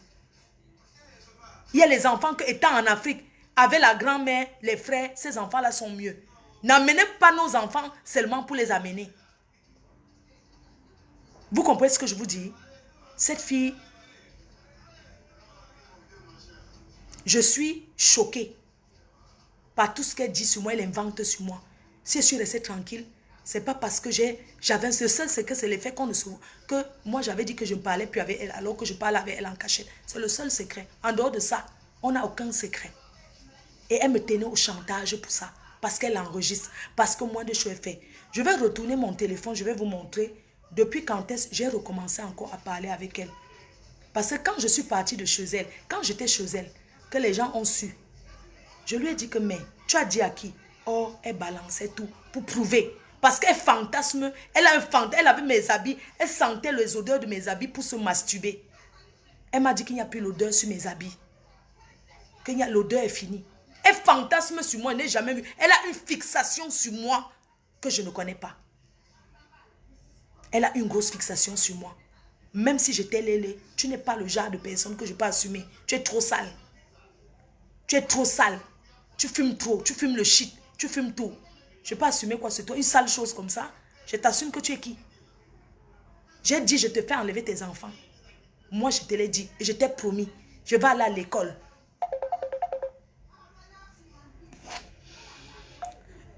Il y a les enfants qui, étant en Afrique, avec la grand-mère, les frères, ces enfants-là sont mieux. N'amenez pas nos enfants seulement pour les amener. Vous comprenez ce que je vous dis? Cette fille, je suis choquée par tout ce qu'elle dit sur moi, elle invente sur moi. Si je suis restée tranquille, c'est pas parce que j'avais ce seul secret, c'est l'effet qu'on ne se voit. Que moi j'avais dit que je ne parlais plus avec elle alors que je parle avec elle en cachette. C'est le seul secret. En dehors de ça, on n'a aucun secret. Et elle me tenait au chantage pour ça. Parce qu'elle enregistre. Parce que moi de choses est fait. Je vais retourner mon téléphone, je vais vous montrer depuis quand est-ce j'ai recommencé encore à parler avec elle. Parce que quand je suis partie de chez elle, quand j'étais chez elle, que les gens ont su, je lui ai dit que mais tu as dit à qui? Oh, elle balançait tout pour prouver. Parce qu'elle fantasme, elle avait mes habits, elle sentait les odeurs de mes habits pour se masturber. Elle m'a dit qu'il n'y a plus l'odeur sur mes habits. Que l'odeur est finie. Elle fantasme sur moi, elle n'est jamais vue. Elle a une fixation sur moi que je ne connais pas. Elle a une grosse fixation sur moi. Même si j'étais lélé, tu n'es pas le genre de personne que je peux assumer. Tu es trop sale. Tu es trop sale. Tu fumes trop, tu fumes le shit, tu fumes tout. Je ne peux pas assumer quoi c'est toi. Une sale chose comme ça, je t'assume que tu es qui? J'ai dit, je te fais enlever tes enfants. Moi, je te l'ai dit et je t'ai promis. Je vais aller à l'école.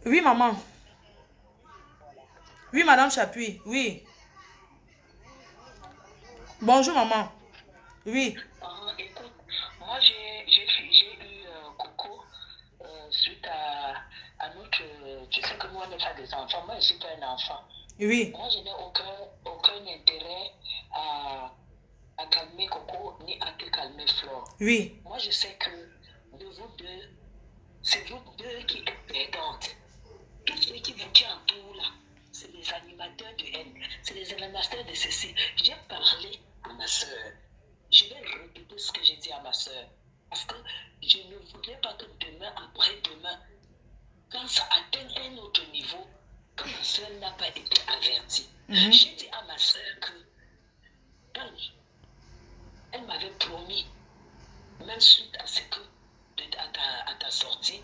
Oui, maman. Oui, madame Chapuis. Oui. Bonjour, maman. Oui. Écoute, moi j'ai eu Coco suite à notre... tu sais que nous on est pas des enfants, moi je suis pas un enfant. Oui. Moi je n'ai aucun intérêt à calmer Coco ni à te calmer Flore. Oui. Moi je sais que de vous deux, c'est vous deux qui êtes perdantes. Tous ceux qui vous tiennent en tout là, c'est les animateurs de haine, c'est les animateurs de ceci. J'ai parlé à ma soeur. Je vais répéter ce que j'ai dit à ma soeur. Parce que je ne voudrais pas que demain, après-demain, quand ça atteint un autre niveau, que ma soeur n'a pas été avertie. J'ai dit à ma soeur que quand elle m'avait promis, même suite à ce que, à ta sortie,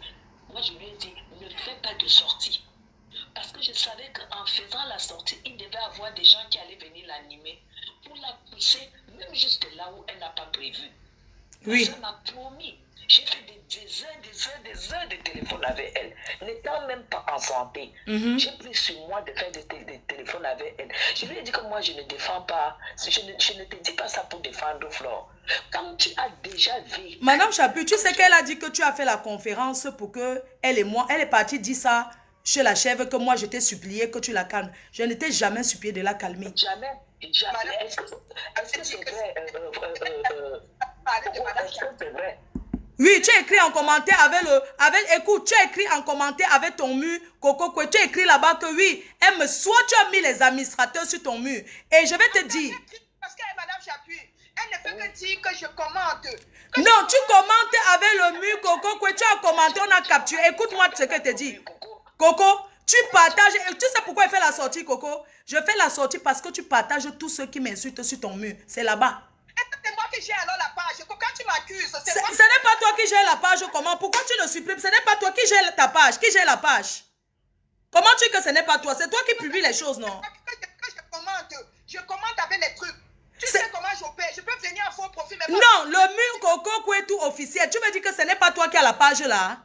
moi je lui ai dit, ne fais pas de sortie. Parce que je savais qu'en faisant la sortie, il devait y avoir des gens qui allaient venir l'animer pour la pousser, même jusque là où elle n'a pas prévu. Oui. Ça m'a promis. J'ai fait des heures de téléphone avec elle, n'étant même pas enfantée. J'ai pris sur moi de faire des téléphones avec elle. Je lui ai dit que moi, je ne défends pas, je ne te dis pas ça pour défendre Flore. Quand tu as déjà vu... Madame Chapuis, tu sais qu'elle a dit que tu as fait la conférence pour que elle et moi, elle est partie dire ça chez la chèvre, que moi je t'ai supplié que tu la calmes. Je ne t'ai jamais supplié de la calmer. Jamais. Est-ce que c'est vrai? Est-ce que c'est vrai? Oui, tu as écrit en commentaire écoute, tu as écrit en commentaire avec ton mur, Coco, tu as écrit là-bas que oui, soit tu as mis les administrateurs sur ton mur. Et je vais te dire. Parce que Madame Chapuis, elle ne fait que dire que je commente. Non, tu commentes avec le mur, Coco, tu as commenté, on a capturé. Écoute-moi ce que je te dis. Coco, tu partages, et tu sais pourquoi elle fait la sortie, Coco? Je fais la sortie parce que tu partages tous ceux qui m'insultent sur ton mur. C'est là-bas. C'est moi qui gère alors la page. Quand tu m'accuses, Ce n'est pas toi qui gères la page, comment? Pourquoi tu ne supprimes? Ce n'est pas toi qui gère ta page. Qui gère la page? Comment tu dis que ce n'est pas toi? C'est toi qui publie les choses, non? Je commande avec les trucs. Tu sais comment j'opère. Je peux venir en faux profil. Mais non, le mur Coco est tout officiel. Tu me dis que ce n'est pas toi qui as la page là?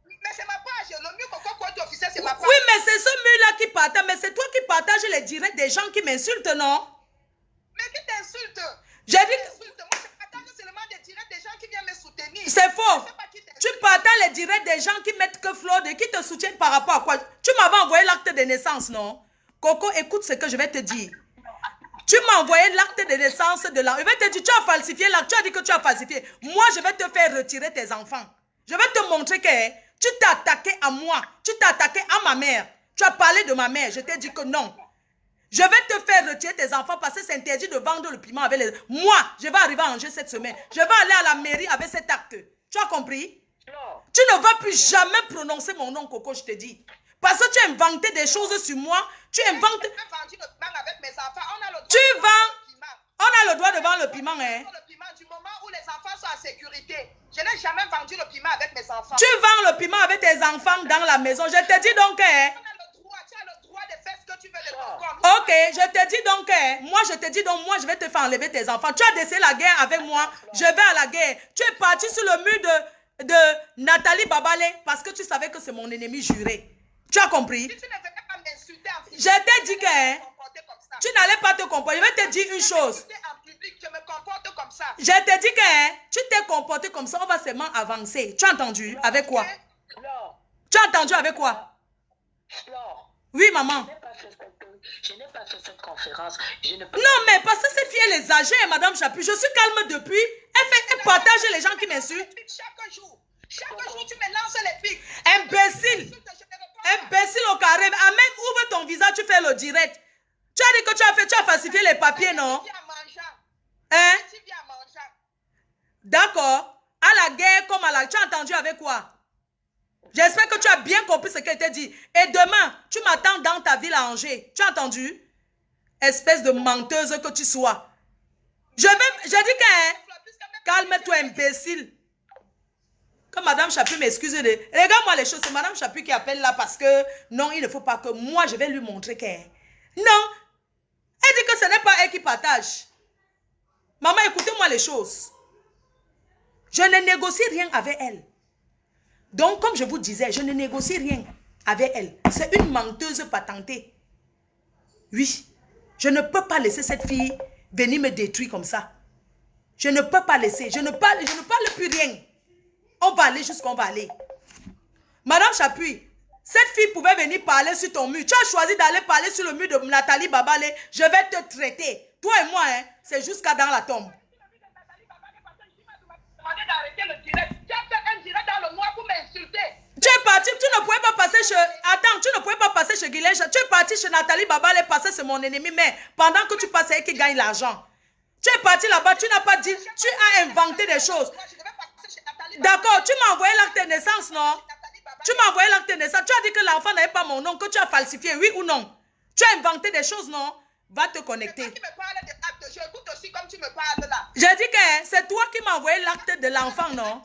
Mais c'est ma page. Le mur Coco est tout officiel, c'est ma page. Oui, mais c'est ce mur-là qui partage. Mais c'est toi qui partages les directs des gens qui m'insultent, non? Mais qui t'insulte? J'ai dit... Moi, je partage seulement des directs des gens qui viennent me soutenir. C'est faux. Tu partages les directs des gens qui mettent que Flore et qui te soutiennent par rapport à quoi? Tu m'avais envoyé l'acte de naissance, non? Coco, écoute ce que je vais te dire. Tu m'as envoyé l'acte de naissance de l'enfant. Je vais te dire, tu as falsifié l'acte. Tu as dit que tu as falsifié. Moi, je vais te faire retirer tes enfants. Je vais te montrer que tu t'es attaqué à moi. Tu t'es attaqué à ma mère. Tu as parlé de ma mère. Je t'ai dit que non. Je vais te faire retirer tes enfants parce que c'est interdit de vendre le piment avec les... Moi, je vais arriver à Angers cette semaine. Je vais aller à la mairie avec cet acte. Tu as compris? Non. Tu ne vas plus jamais prononcer mon nom, Coco, je te dis. Parce que tu as inventé des choses sur moi. Tu inventes... Tu vends... On a le droit de vendre le piment, hein? Le piment du moment où les enfants sont en sécurité. Je n'ai jamais vendu le piment avec mes enfants. Tu vends le piment avec tes enfants dans la maison. Je te dis donc, hein? Tu as le droit de faire ce que tu veux de ton corps. Ok, je te dis donc, moi je te dis donc, moi je vais te faire enlever tes enfants. Tu as décidé la guerre avec moi, je vais à la guerre. Tu es parti sur le mur de Nathalie Babale parce que tu savais que c'est mon ennemi juré. Tu as compris? Si tu ne venais pas m'insulter en public, je t'ai dit que tu n'allais pas te comporter. Je vais te dire une chose. En public, je me comporte comme ça. Je t'ai dit que tu t'es comporté comme ça, on va seulement avancer. Tu as entendu? Avec quoi? Tu as entendu avec quoi? Oui, maman. Je n'ai pas fait cette conférence. Non, mais parce que cette fille, elle est âgée, Madame Chapuis. Je suis calme depuis. Elle partage les gens qui m'insultent. Chaque jour, tu me lances les pics. Imbécile. Imbécile au carré. Ahmed, ouvre ton visage, tu fais le direct. Tu as dit que tu as falsifié les papiers, non? Hein? D'accord. À la guerre comme à la... Tu as entendu avec quoi? J'espère que tu as bien compris ce qu'elle t'a dit. Et demain, tu m'attends dans ta ville à Angers. Tu as entendu? Espèce de menteuse que tu sois. Je dis que... Calme-toi, imbécile. Que Madame Chapuis m'excuse. Regarde-moi les choses. C'est Madame Chapuis qui appelle là parce que... Non, il ne faut pas que... Moi, je vais lui montrer que... Non. Elle dit que ce n'est pas elle qui partage. Maman, écoutez-moi les choses. Je ne négocie rien avec elle. Donc, comme je vous disais, je ne négocie rien avec elle. C'est une menteuse patentée. Oui. Je ne peux pas laisser cette fille venir me détruire comme ça. Je ne peux pas laisser. Je ne parle plus rien. On va aller jusqu'où on va aller. Madame Chapuis, cette fille pouvait venir parler sur ton mur. Tu as choisi d'aller parler sur le mur de Nathalie Babale. Je vais te traiter. Toi et moi, hein, c'est jusqu'à dans la tombe. Tu es parti, tu ne pouvais pas passer chez... Attends, tu ne pouvais pas passer chez Guilèche. Tu es parti chez Nathalie Babale parce que c'est mon ennemi. Mais pendant que tu passes, elle qui gagne l'argent. Tu es parti là-bas, tu n'as pas dit... Tu as inventé des choses. D'accord, tu m'as envoyé l'acte de naissance, non? Tu m'as envoyé l'acte de naissance. Tu as dit que l'enfant n'avait pas mon nom, que tu as falsifié, oui ou non? Tu as inventé des choses, non? Va te connecter. Tu me parles de acte, je écoute aussi comme tu me parles là. J'ai dit que c'est toi qui m'as envoyé l'acte de l'enfant, non?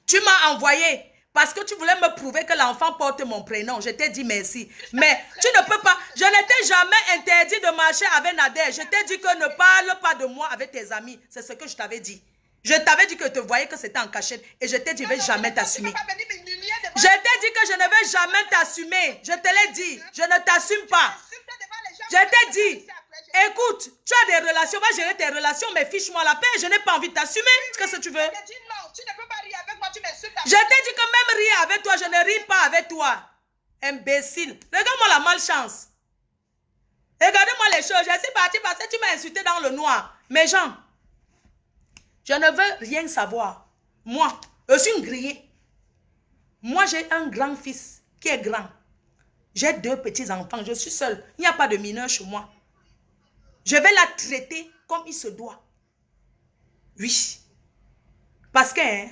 Tu m'as envoyé parce que tu voulais me prouver que l'enfant porte mon prénom. Je t'ai dit merci. Mais tu ne peux pas. Je ne t'ai jamais interdit de marcher avec Nader. Je t'ai dit que ne parle pas de moi avec tes amis. C'est ce que je t'avais dit. Je t'avais dit que tu voyais que c'était en cachette. Et je t'ai dit, je ne vais jamais t'assumer. Je t'ai dit que je ne vais jamais t'assumer. Je te l'ai dit. Je ne t'assume pas. Je t'ai dit, écoute, tu as des relations, va gérer tes relations, mais fiche-moi la paix. Je n'ai pas envie de t'assumer. Qu'est-ce que tu veux? Je t'ai dit que même rire avec toi, je ne ris pas avec toi. Imbécile. Regarde-moi la malchance. Regardez-moi les choses. Je suis partie parce que tu m'as insulté dans le noir. Mes gens, je ne veux rien savoir. Moi, je suis une grillée. Moi, j'ai un grand-fils qui est grand. J'ai 2 petits-enfants. Je suis seule. Il n'y a pas de mineur chez moi. Je vais la traiter comme il se doit. Oui. Parce que... Hein,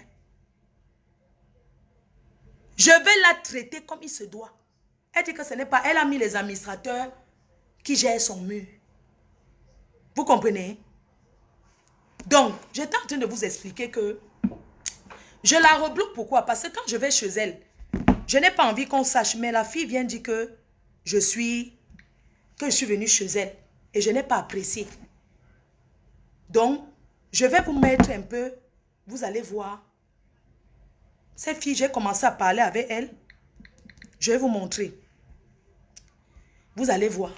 je vais la traiter comme il se doit. Elle dit que ce n'est pas... Elle a mis les administrateurs qui gèrent son mur. Vous comprenez? Donc, j'étais en train de vous expliquer que je la rebloque. Pourquoi? Parce que quand je vais chez elle, je n'ai pas envie qu'on sache, mais la fille vient dire que je suis venue chez elle et je n'ai pas apprécié. Donc, je vais vous mettre un peu, vous allez voir. Cette fille, j'ai commencé à parler avec elle. Je vais vous montrer. Vous allez voir.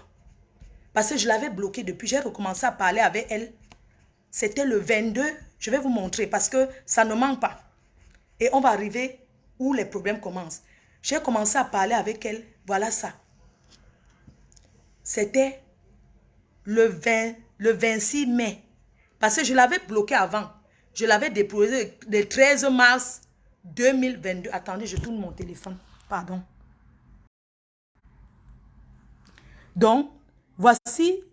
Parce que je l'avais bloquée depuis, j'ai recommencé à parler avec elle. C'était le 22, je vais vous montrer parce que ça ne manque pas. Et on va arriver où les problèmes commencent. J'ai commencé à parler avec elle, voilà ça. C'était le 26 mai. Parce que je l'avais bloqué avant. Je l'avais déposé le 13 mars 2022. Attendez, je tourne mon téléphone. Pardon. Donc, voici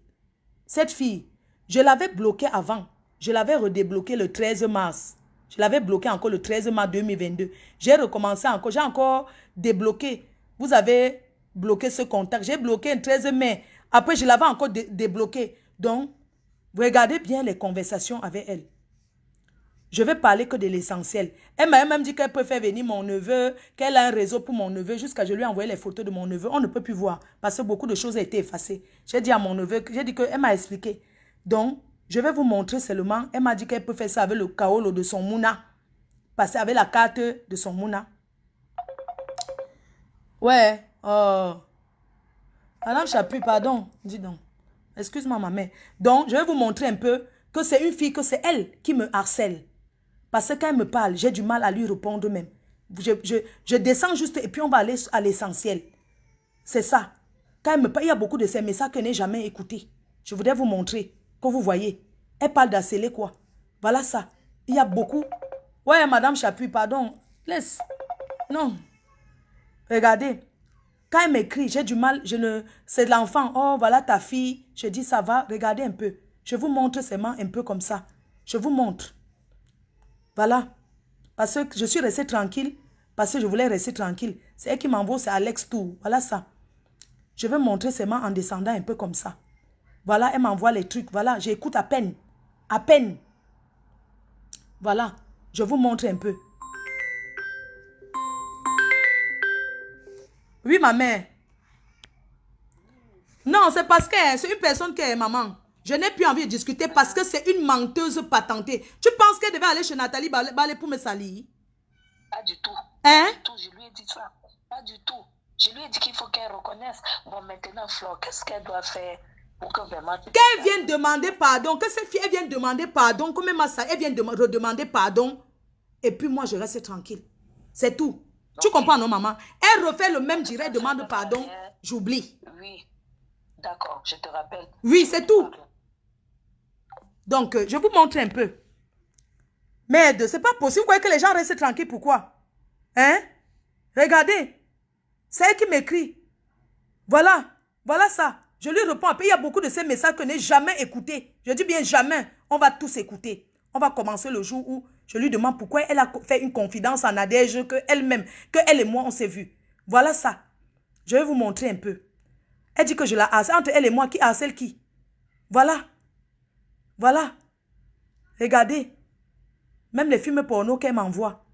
cette fille. Je l'avais bloquée avant. Je l'avais redébloqué le 13 mars. Je l'avais bloqué encore le 13 mars 2022. J'ai recommencé encore. J'ai encore débloqué. Vous avez bloqué ce contact. J'ai bloqué le 13 mai. Après, je l'avais encore débloqué. Donc, regardez bien les conversations avec elle. Je vais parler que de l'essentiel. Elle m'a même dit qu'elle peut faire venir mon neveu, qu'elle a un réseau pour mon neveu, jusqu'à je lui ai envoyé les photos de mon neveu. On ne peut plus voir parce que beaucoup de choses ont été effacées. J'ai dit à mon neveu, elle m'a expliqué. Donc, je vais vous montrer seulement. Elle m'a dit qu'elle peut faire ça avec le kaolo de son mouna. Passer avec la carte de son mouna. Ouais. Madame Chapuis, pardon. Dis donc. Excuse-moi, ma mère. Donc, je vais vous montrer un peu que c'est une fille, que c'est elle qui me harcèle. Parce que quand elle me parle, j'ai du mal à lui répondre même. Je descends juste et puis on va aller à l'essentiel. C'est ça. Quand elle me parle, il y a beaucoup de ces messages que je n'ai jamais écoutés. Je voudrais vous montrer, que vous voyez. Elle parle d'harceler quoi. Voilà ça. Il y a beaucoup. Ouais, Madame Chapuis, pardon. Laisse. Non. Regardez. Quand elle m'écrit, j'ai du mal. C'est de l'enfant. Oh, voilà ta fille. Je dis, ça va. Regardez un peu. Je vous montre seulement un peu comme ça. Je vous montre. Voilà. Parce que je suis restée tranquille. Parce que je voulais rester tranquille. C'est elle qui m'envoie, c'est Alex Tour. Voilà ça. Je vais montrer seulement en descendant un peu comme ça. Voilà, elle m'envoie les trucs. Voilà, j'écoute à peine. À peine. Voilà. Je vous montre un peu. Oui, ma mère. Non, c'est parce que c'est une personne qui est maman. Je n'ai plus envie de discuter parce que c'est une menteuse patentée. Tu penses qu'elle devait aller chez Nathalie Balé pour me salir? Pas du tout. Hein? Pas du tout, je lui ai dit ça. Pas du tout. Je lui ai dit qu'il faut qu'elle reconnaisse. Bon, maintenant, Flore, qu'est-ce qu'elle doit faire pour que vraiment... Qu'elle vienne demander pardon, que cette fille, elle vienne demander pardon, comme elle vient de redemander pardon. Et puis moi, je reste tranquille. C'est tout. Okay. Tu comprends, non, maman? Elle refait le même direct, demande pardon, j'oublie. Oui. D'accord, je te rappelle. Oui, c'est tout. Donc, je vous montre un peu. Merde, c'est pas possible. Vous voyez que les gens restent tranquilles. Pourquoi? Hein? Regardez. C'est elle qui m'écrit. Voilà. Voilà ça. Je lui réponds. Après, il y a beaucoup de ces messages que je n'ai jamais écoutés. Je dis bien jamais. On va tous écouter. On va commencer le jour où je lui demande pourquoi elle a fait une confidence en Nadège que elle et moi, on s'est vus. Voilà ça. Je vais vous montrer un peu. Elle dit que je la harcèle. Entre elle et moi, qui harcèle qui? Voilà. Voilà. Regardez. Même les films porno qu'elle m'envoie.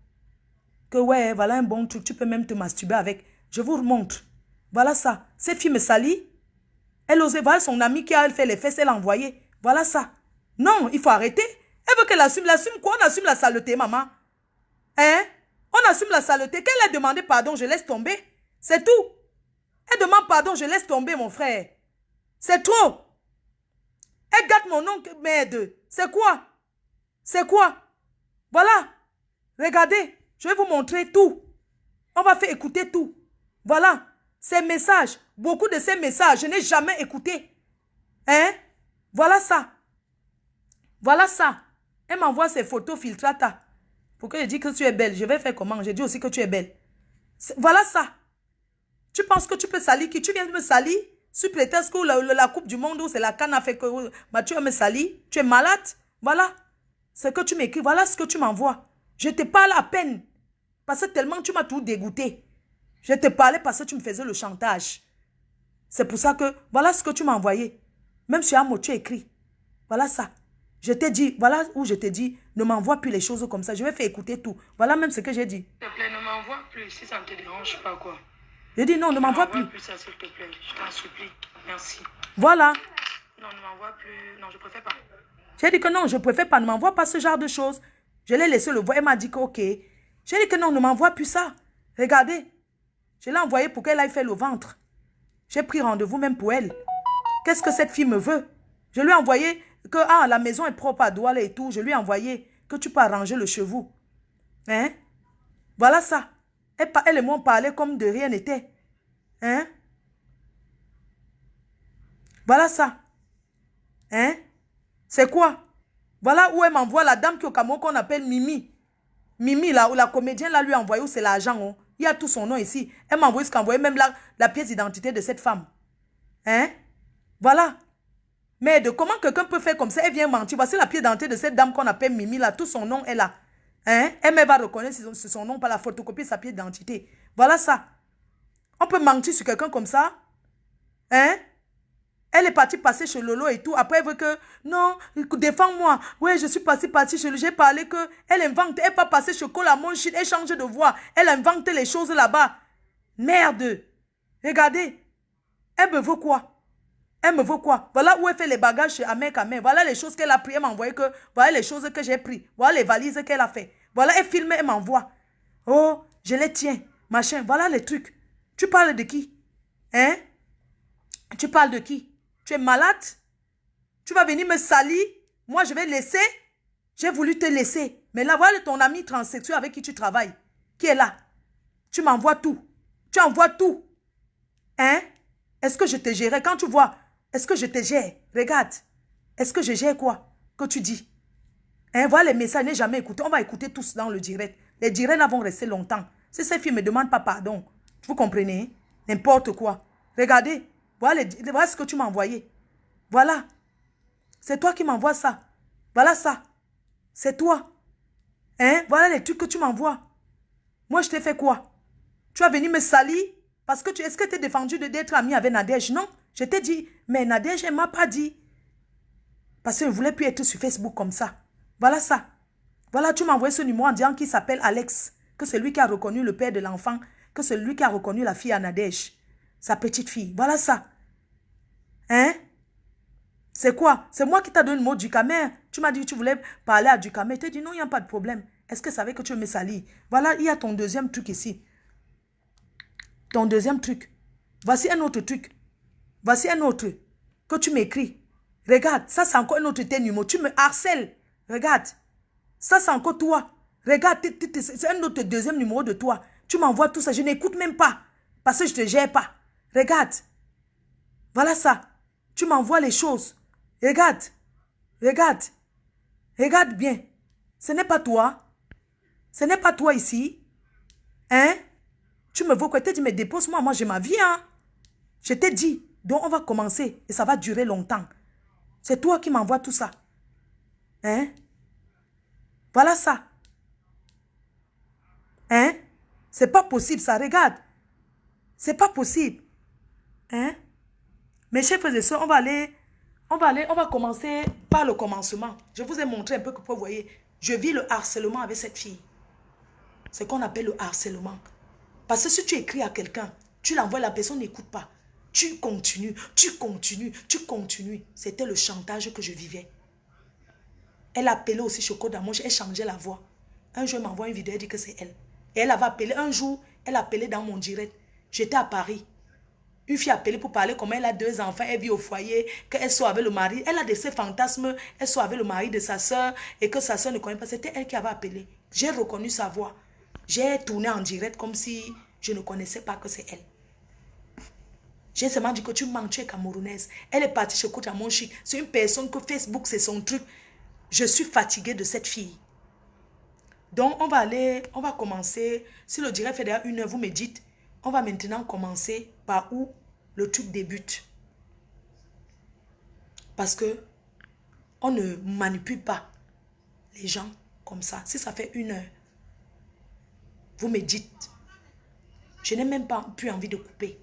Que ouais, voilà un bon truc. Tu peux même te masturber avec. Je vous montre. Voilà ça. Cette fille me salit. Elle osait voir son amie qui a fait les fesses. Elle l'a envoyé. Voilà ça. Non, il faut arrêter. Elle veut qu'elle assume. L'assume quoi? On assume la saleté, maman. Hein? On assume la saleté. Qu'elle a demandé pardon, je laisse tomber. C'est tout. Elle demande pardon, je laisse tomber, mon frère. C'est trop. Elle gâte mon nom, merde. C'est quoi? C'est quoi? Voilà. Regardez. Je vais vous montrer tout. On va faire écouter tout. Voilà. Ces messages. Beaucoup de ces messages, je n'ai jamais écouté. Hein? Voilà ça. Voilà ça. Elle m'envoie ses photos filtrata. Pour que je dise que tu es belle. Je vais faire comment? Je dis aussi que tu es belle. Voilà ça. Tu penses que tu peux salir qui? Tu viens de me salir? Sous prétexte que la Coupe du Monde où c'est la canne a fait que tu vas me salir? Tu es malade? Voilà. C'est que tu m'écris. Voilà ce que tu m'envoies. Je te parle à peine. Parce que tellement tu m'as tout dégoûté. Je te parlais parce que tu me faisais le chantage. C'est pour ça que, voilà ce que tu m'as envoyé. Même sur un mot, tu écris. Voilà ça. Je t'ai dit, voilà où je t'ai dit, ne m'envoie plus les choses comme ça. Je vais faire écouter tout. Voilà même ce que j'ai dit. S'il te plaît, ne m'envoie plus si ça ne te dérange pas, quoi. J'ai dit non, ne m'envoie plus. Ne m'envoie plus ça, s'il te plaît. Je t'en supplie. Merci. Voilà. Non, ne m'envoie plus. Non, je préfère pas. J'ai dit que non, je préfère pas, ne m'envoie pas ce genre de choses. Je l'ai laissé le voir, elle m'a dit que ok. J'ai dit que non, ne m'envoie plus ça. Regardez. Je l'ai envoyé pour qu'elle aille faire le ventre. J'ai pris rendez-vous même pour elle. Qu'est-ce que cette fille me veut? Je lui ai envoyé que la maison est propre à Douala et tout. Je lui ai envoyé que tu peux arranger le cheveu. Hein? Voilà ça. Elle et moi on parlait comme de rien n'était. Hein? Voilà ça. Hein? C'est quoi? Voilà où elle m'envoie la dame qui est au Cameroun qu'on appelle Mimi. Mimi, là, où la comédienne là, lui a envoyé, où c'est l'argent. Oh. Il y a tout son nom ici. Elle m'a envoyé ce qu'envoyé, même la pièce d'identité de cette femme. Hein? Voilà. Mais de comment quelqu'un peut faire comme ça? Elle vient mentir. Voici la pièce d'identité de cette dame qu'on appelle Mimi, là. Tout son nom est là. Hein? Elle va reconnaître son nom par la photocopie de sa pièce d'identité. Voilà ça. On peut mentir sur quelqu'un comme ça? Hein? Elle est partie passer chez Lolo et tout. Après, elle veut que, non, défends-moi. Oui, je suis partie chez lui. J'ai parlé que, elle invente. Elle n'est pas passée chez Kola Monchit. Elle change de voix. Elle invente les choses là-bas. Merde. Regardez. Elle me veut quoi? Elle me veut quoi? Voilà où elle fait les bagages chez Amer Kamer. Voilà les choses qu'elle a pris. Elle m'a envoyé que, voilà les choses que j'ai pris. Voilà les valises qu'elle a fait. Voilà, elle filme, elle m'envoie. Oh, je les tiens. Machin. Voilà les trucs. Tu parles de qui? Hein? Tu parles de qui? Tu es malade? Tu vas venir me salir? Moi, je vais laisser. J'ai voulu te laisser. Mais là, voilà ton ami transsexuel avec qui tu travailles. Qui est là? Tu m'envoies tout. Tu envoies tout. Hein? Est-ce que je te gérais? Quand tu vois, est-ce que je te gère? Regarde. Est-ce que je gère quoi? Que tu dis? Hein? Voilà les messages, n'ai jamais écouté. On va écouter tous dans le direct. Les directs vont rester longtemps. Si ces filles ne me demandent pas pardon, vous comprenez? N'importe quoi. Regardez. Voilà ce que tu m'as envoyé. Voilà. C'est toi qui m'envoies ça. Voilà ça. C'est toi. Hein? Voilà les trucs que tu m'envoies. Moi, je t'ai fait quoi? Tu vas venir me salir? Parce que est-ce que tu es défendu d'être ami avec Nadège? Non. Je t'ai dit, mais Nadège, elle ne m'a pas dit. Parce qu'elle ne voulait plus être sur Facebook comme ça. Voilà ça. Voilà, tu m'as envoyé ce numéro en disant qu'il s'appelle Alex. Que c'est lui qui a reconnu le père de l'enfant. Que c'est lui qui a reconnu la fille à Nadège. Sa petite fille. Voilà ça. Hein? C'est quoi? C'est moi qui t'ai donné le mot du Camer. Tu m'as dit que tu voulais parler à du Camer. Je t'ai dit non, il n'y a pas de problème. Est-ce que ça savais que tu veux me salir? Voilà, il y a ton deuxième truc ici. Ton deuxième truc. Voici un autre truc. Voici un autre que tu m'écris. Regarde, ça c'est encore un autre numéro. Tu me harcèles. Regarde. Ça c'est encore toi. Regarde, c'est un autre deuxième numéro de toi. Tu m'envoies tout ça. Je n'écoute même pas. Parce que je ne te gère pas. Regarde. Voilà ça. Tu m'envoies les choses. Regarde. Regarde. Regarde bien. Ce n'est pas toi. Ce n'est pas toi ici. Hein? Tu me veux quoi? Je t'ai dit, mais dépose-moi. Moi, j'ai ma vie. Hein? Je t'ai dit. Donc, on va commencer. Et ça va durer longtemps. C'est toi qui m'envoies tout ça. Hein? Voilà ça. Hein? C'est pas possible, ça. Regarde. C'est pas possible. Hein? Mes chers frères et sœurs, on va commencer par le commencement. Je vous ai montré un peu que vous voyez. Je vis le harcèlement avec cette fille. C'est ce qu'on appelle le harcèlement. Parce que si tu écris à quelqu'un, tu l'envoies, la personne n'écoute pas. Tu continues, tu continues, tu continues. C'était le chantage que je vivais. Elle appelait aussi Choco Damoche, elle changeait la voix. Un jour, elle m'envoie une vidéo, elle dit que c'est elle. Et elle avait appelé, un jour, elle appelait dans mon direct. J'étais à Paris. Une fille appelée pour parler comment elle a 2 enfants, elle vit au foyer, qu'elle soit avec le mari. Elle a de ces fantasmes, elle soit avec le mari de sa soeur et que sa soeur ne connaît pas. C'était elle qui avait appelé. J'ai reconnu sa voix. J'ai tourné en direct comme si je ne connaissais pas que c'est elle. J'ai seulement dit que tu mens, tu es camerounaise. Elle est partie chez Kota Monchi. C'est une personne que Facebook, c'est son truc. Je suis fatiguée de cette fille. Donc, on va commencer. Si le direct fait derrière 1 heure, vous me dites, on va maintenant commencer par où le truc débute. Parce que on ne manipule pas les gens comme ça. Si ça fait 1 heure, vous me dites, je n'ai même pas plus envie de couper.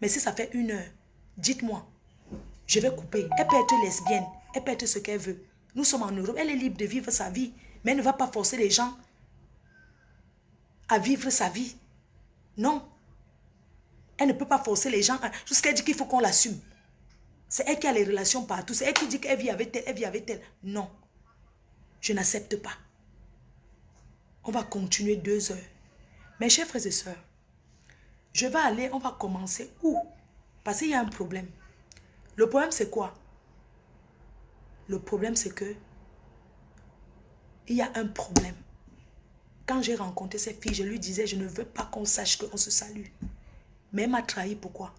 Mais si ça fait 1 heure, dites-moi, je vais couper. Elle peut être lesbienne, elle peut être ce qu'elle veut. Nous sommes en Europe. Elle est libre de vivre sa vie. Mais elle ne va pas forcer les gens à vivre sa vie. Non. Elle ne peut pas forcer les gens. Jusqu'à dire qu'il faut qu'on l'assume. C'est elle qui a les relations partout. C'est elle qui dit qu'elle vit avec tel, elle vit avec tel. Non. Je n'accepte pas. On va continuer 2 heures. Mes chers frères et sœurs, je vais aller, on va commencer où? Parce qu'il y a un problème. Le problème, c'est quoi? Le problème, c'est que il y a un problème. Quand j'ai rencontré cette fille, je lui disais, je ne veux pas qu'on sache qu'on se salue. Mais elle m'a trahi. Pourquoi?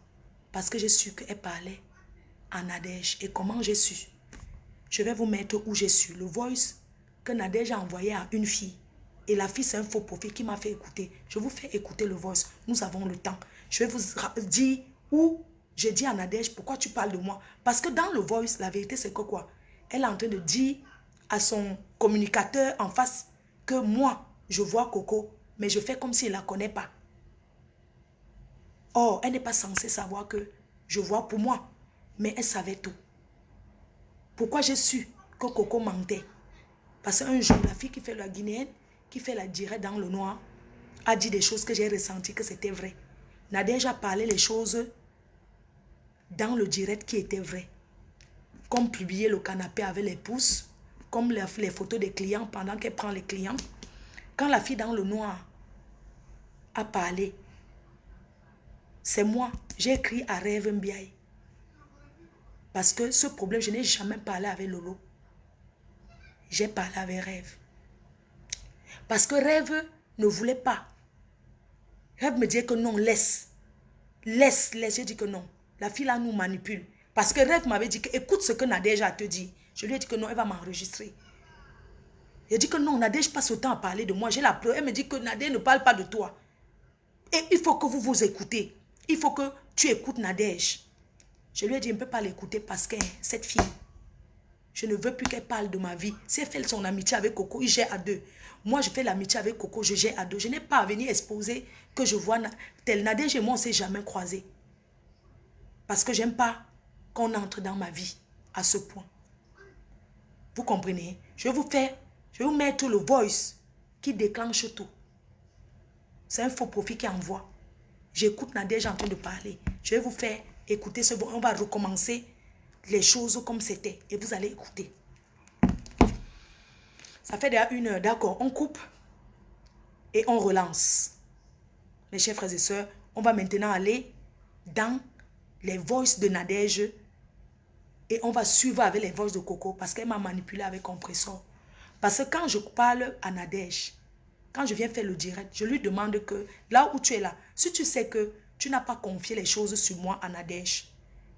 Parce que j'ai su qu'elle parlait à Nadège. Et comment j'ai su? Je vais vous mettre où j'ai su. Le voice que Nadège a envoyé à une fille. Et la fille, c'est un faux profil qui m'a fait écouter. Je vous fais écouter le voice. Nous avons le temps. Je vais vous dire où j'ai dit à Nadège, pourquoi tu parles de moi? Parce que dans le voice, la vérité, c'est que quoi? Elle est en train de dire à son communicateur en face que moi, je vois Coco, mais je fais comme s'il ne la connaît pas. Or, elle n'est pas censée savoir que je vois pour moi. Mais elle savait tout. Pourquoi j'ai su que Coco mentait? Parce qu'un jour, la fille qui fait la guinéenne, qui fait la direct dans le noir, a dit des choses que j'ai ressenties que c'était vrai. Nadège a parlé les choses dans le direct qui étaient vraies. Comme publier le canapé avec les pouces, comme les photos des clients pendant qu'elle prend les clients. Quand la fille dans le noir a parlé, c'est moi, j'ai écrit à Rêve Mbiaye. Parce que ce problème, je n'ai jamais parlé avec Lolo. J'ai parlé avec Rêve. Parce que Rêve ne voulait pas. Rêve me disait que non, laisse. Laisse. J'ai dit que non. La fille là nous manipule. Parce que Rêve m'avait dit que écoute ce que Nadège a te dit. Je lui ai dit que non, elle va m'enregistrer. J'ai dit que non, Nadège passe autant à parler de moi. J'ai la preuve. Elle me dit que Nadège ne parle pas de toi. Et il faut que vous vous écoutez. Il faut que tu écoutes Nadège. Je lui ai dit, je ne peux pas l'écouter parce que cette fille, je ne veux plus qu'elle parle de ma vie. Si elle fait son amitié avec Coco, il gère à 2. Moi, je fais l'amitié avec Coco, je gère à 2. Je n'ai pas à venir exposer que je vois tel Nadège et moi, on ne s'est jamais croisés. Parce que je n'aime pas qu'on entre dans ma vie à ce point. Vous comprenez? Je vais vous mettre le voice qui déclenche tout. C'est un faux profil qui envoie. J'écoute Nadège en train de parler. Je vais vous faire écouter ce voice. On va recommencer les choses comme c'était. Et vous allez écouter. Ça fait déjà 1 heure. D'accord, on coupe et on relance. Mes chers frères et sœurs, on va maintenant aller dans les voices de Nadège et on va suivre avec les voices de Coco parce qu'elle m'a manipulé avec compresseur. Parce que quand je parle à Nadège, quand je viens faire le direct, je lui demande que là où tu es là, si tu sais que tu n'as pas confié les choses sur moi à Nadège,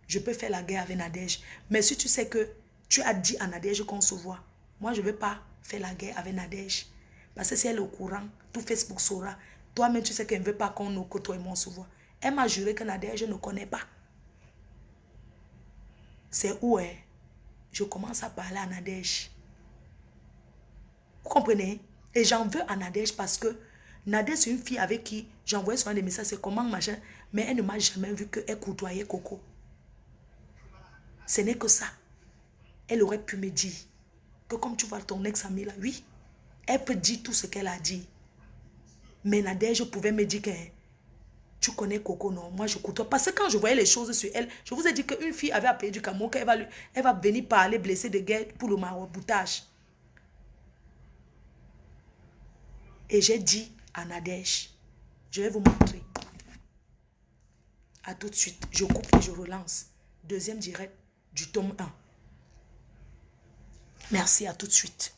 je peux faire la guerre avec Nadège. Mais si tu sais que tu as dit à Nadège qu'on se voit, moi je ne veux pas faire la guerre avec Nadège. Parce que si elle est au courant, tout Facebook saura. Toi-même tu sais qu'elle ne veut pas qu'on nous côtoie et moi on se voit. Elle m'a juré que Nadège ne connaît pas. C'est où je commence à parler à Nadège. Vous comprenez? Et j'en veux à Nadège parce que Nadège, c'est une fille avec qui j'envoyais souvent des messages, c'est comment machin, mais elle ne m'a jamais vu qu'elle côtoyait Coco. Ce n'est que ça. Elle aurait pu me dire que comme tu vois ton ex-amie là, oui, elle peut dire tout ce qu'elle a dit. Mais Nadège pouvait me dire que tu connais Coco, non, moi je côtoie. Parce que quand je voyais les choses sur elle, je vous ai dit qu'une fille avait appelé du Cameroun, elle va venir parler blessée de guerre pour le maraboutage. Et j'ai dit à Nadège, je vais vous montrer. À tout de suite. Je coupe et je relance. 2e direct du tome 1. Merci, à tout de suite.